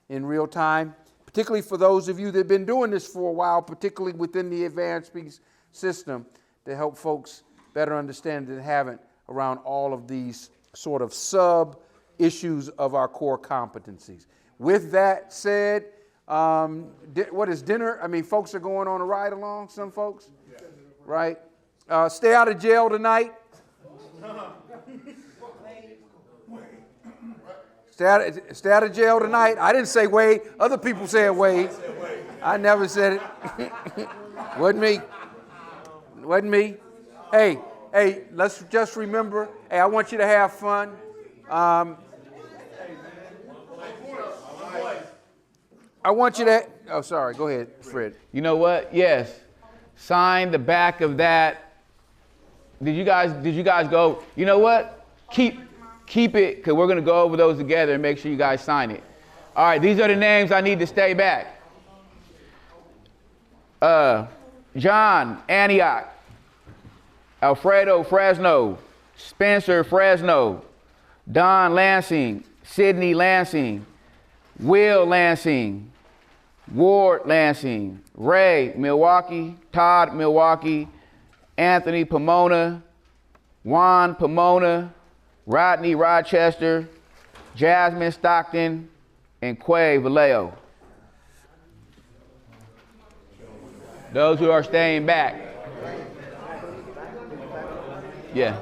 in real time, particularly for those of you that have been doing this for a while, particularly within the Advanced Peace system, to help folks better understand that haven't around all of these sort of sub-issues of our core competencies. With that said, what is dinner? I mean, folks are going on a ride along, some folks, right? stay out of jail tonight. Stay out of jail tonight. I didn't say Wade. Other people said Wade. I never said it. Wasn't me. Wasn't me. Hey, let's just remember, hey, I want you to have fun. I want you to, oh, sorry, go ahead, Fred. You know what? Yes. Sign the back of that. Did you guys go, you know what? Keep it, because we're going to go over those together and make sure you guys sign it. All right, these are the names I need to stay back. John, Antioch. Alfredo, Fresno. Spencer, Fresno. Don, Lansing. Sydney, Lansing. Will, Lansing. Ward, Lansing. Ray, Milwaukee. Todd, Milwaukee. Anthony, Pomona. Juan, Pomona. Rodney, Rochester. Jasmine, Stockton. And Quay, Vallejo. Those who are staying back. Yeah.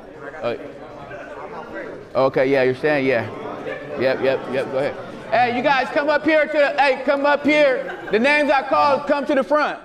Okay, yeah, you're staying, yeah. Yep, go ahead. Hey, you guys come up here come up here. The names I called, come to the front.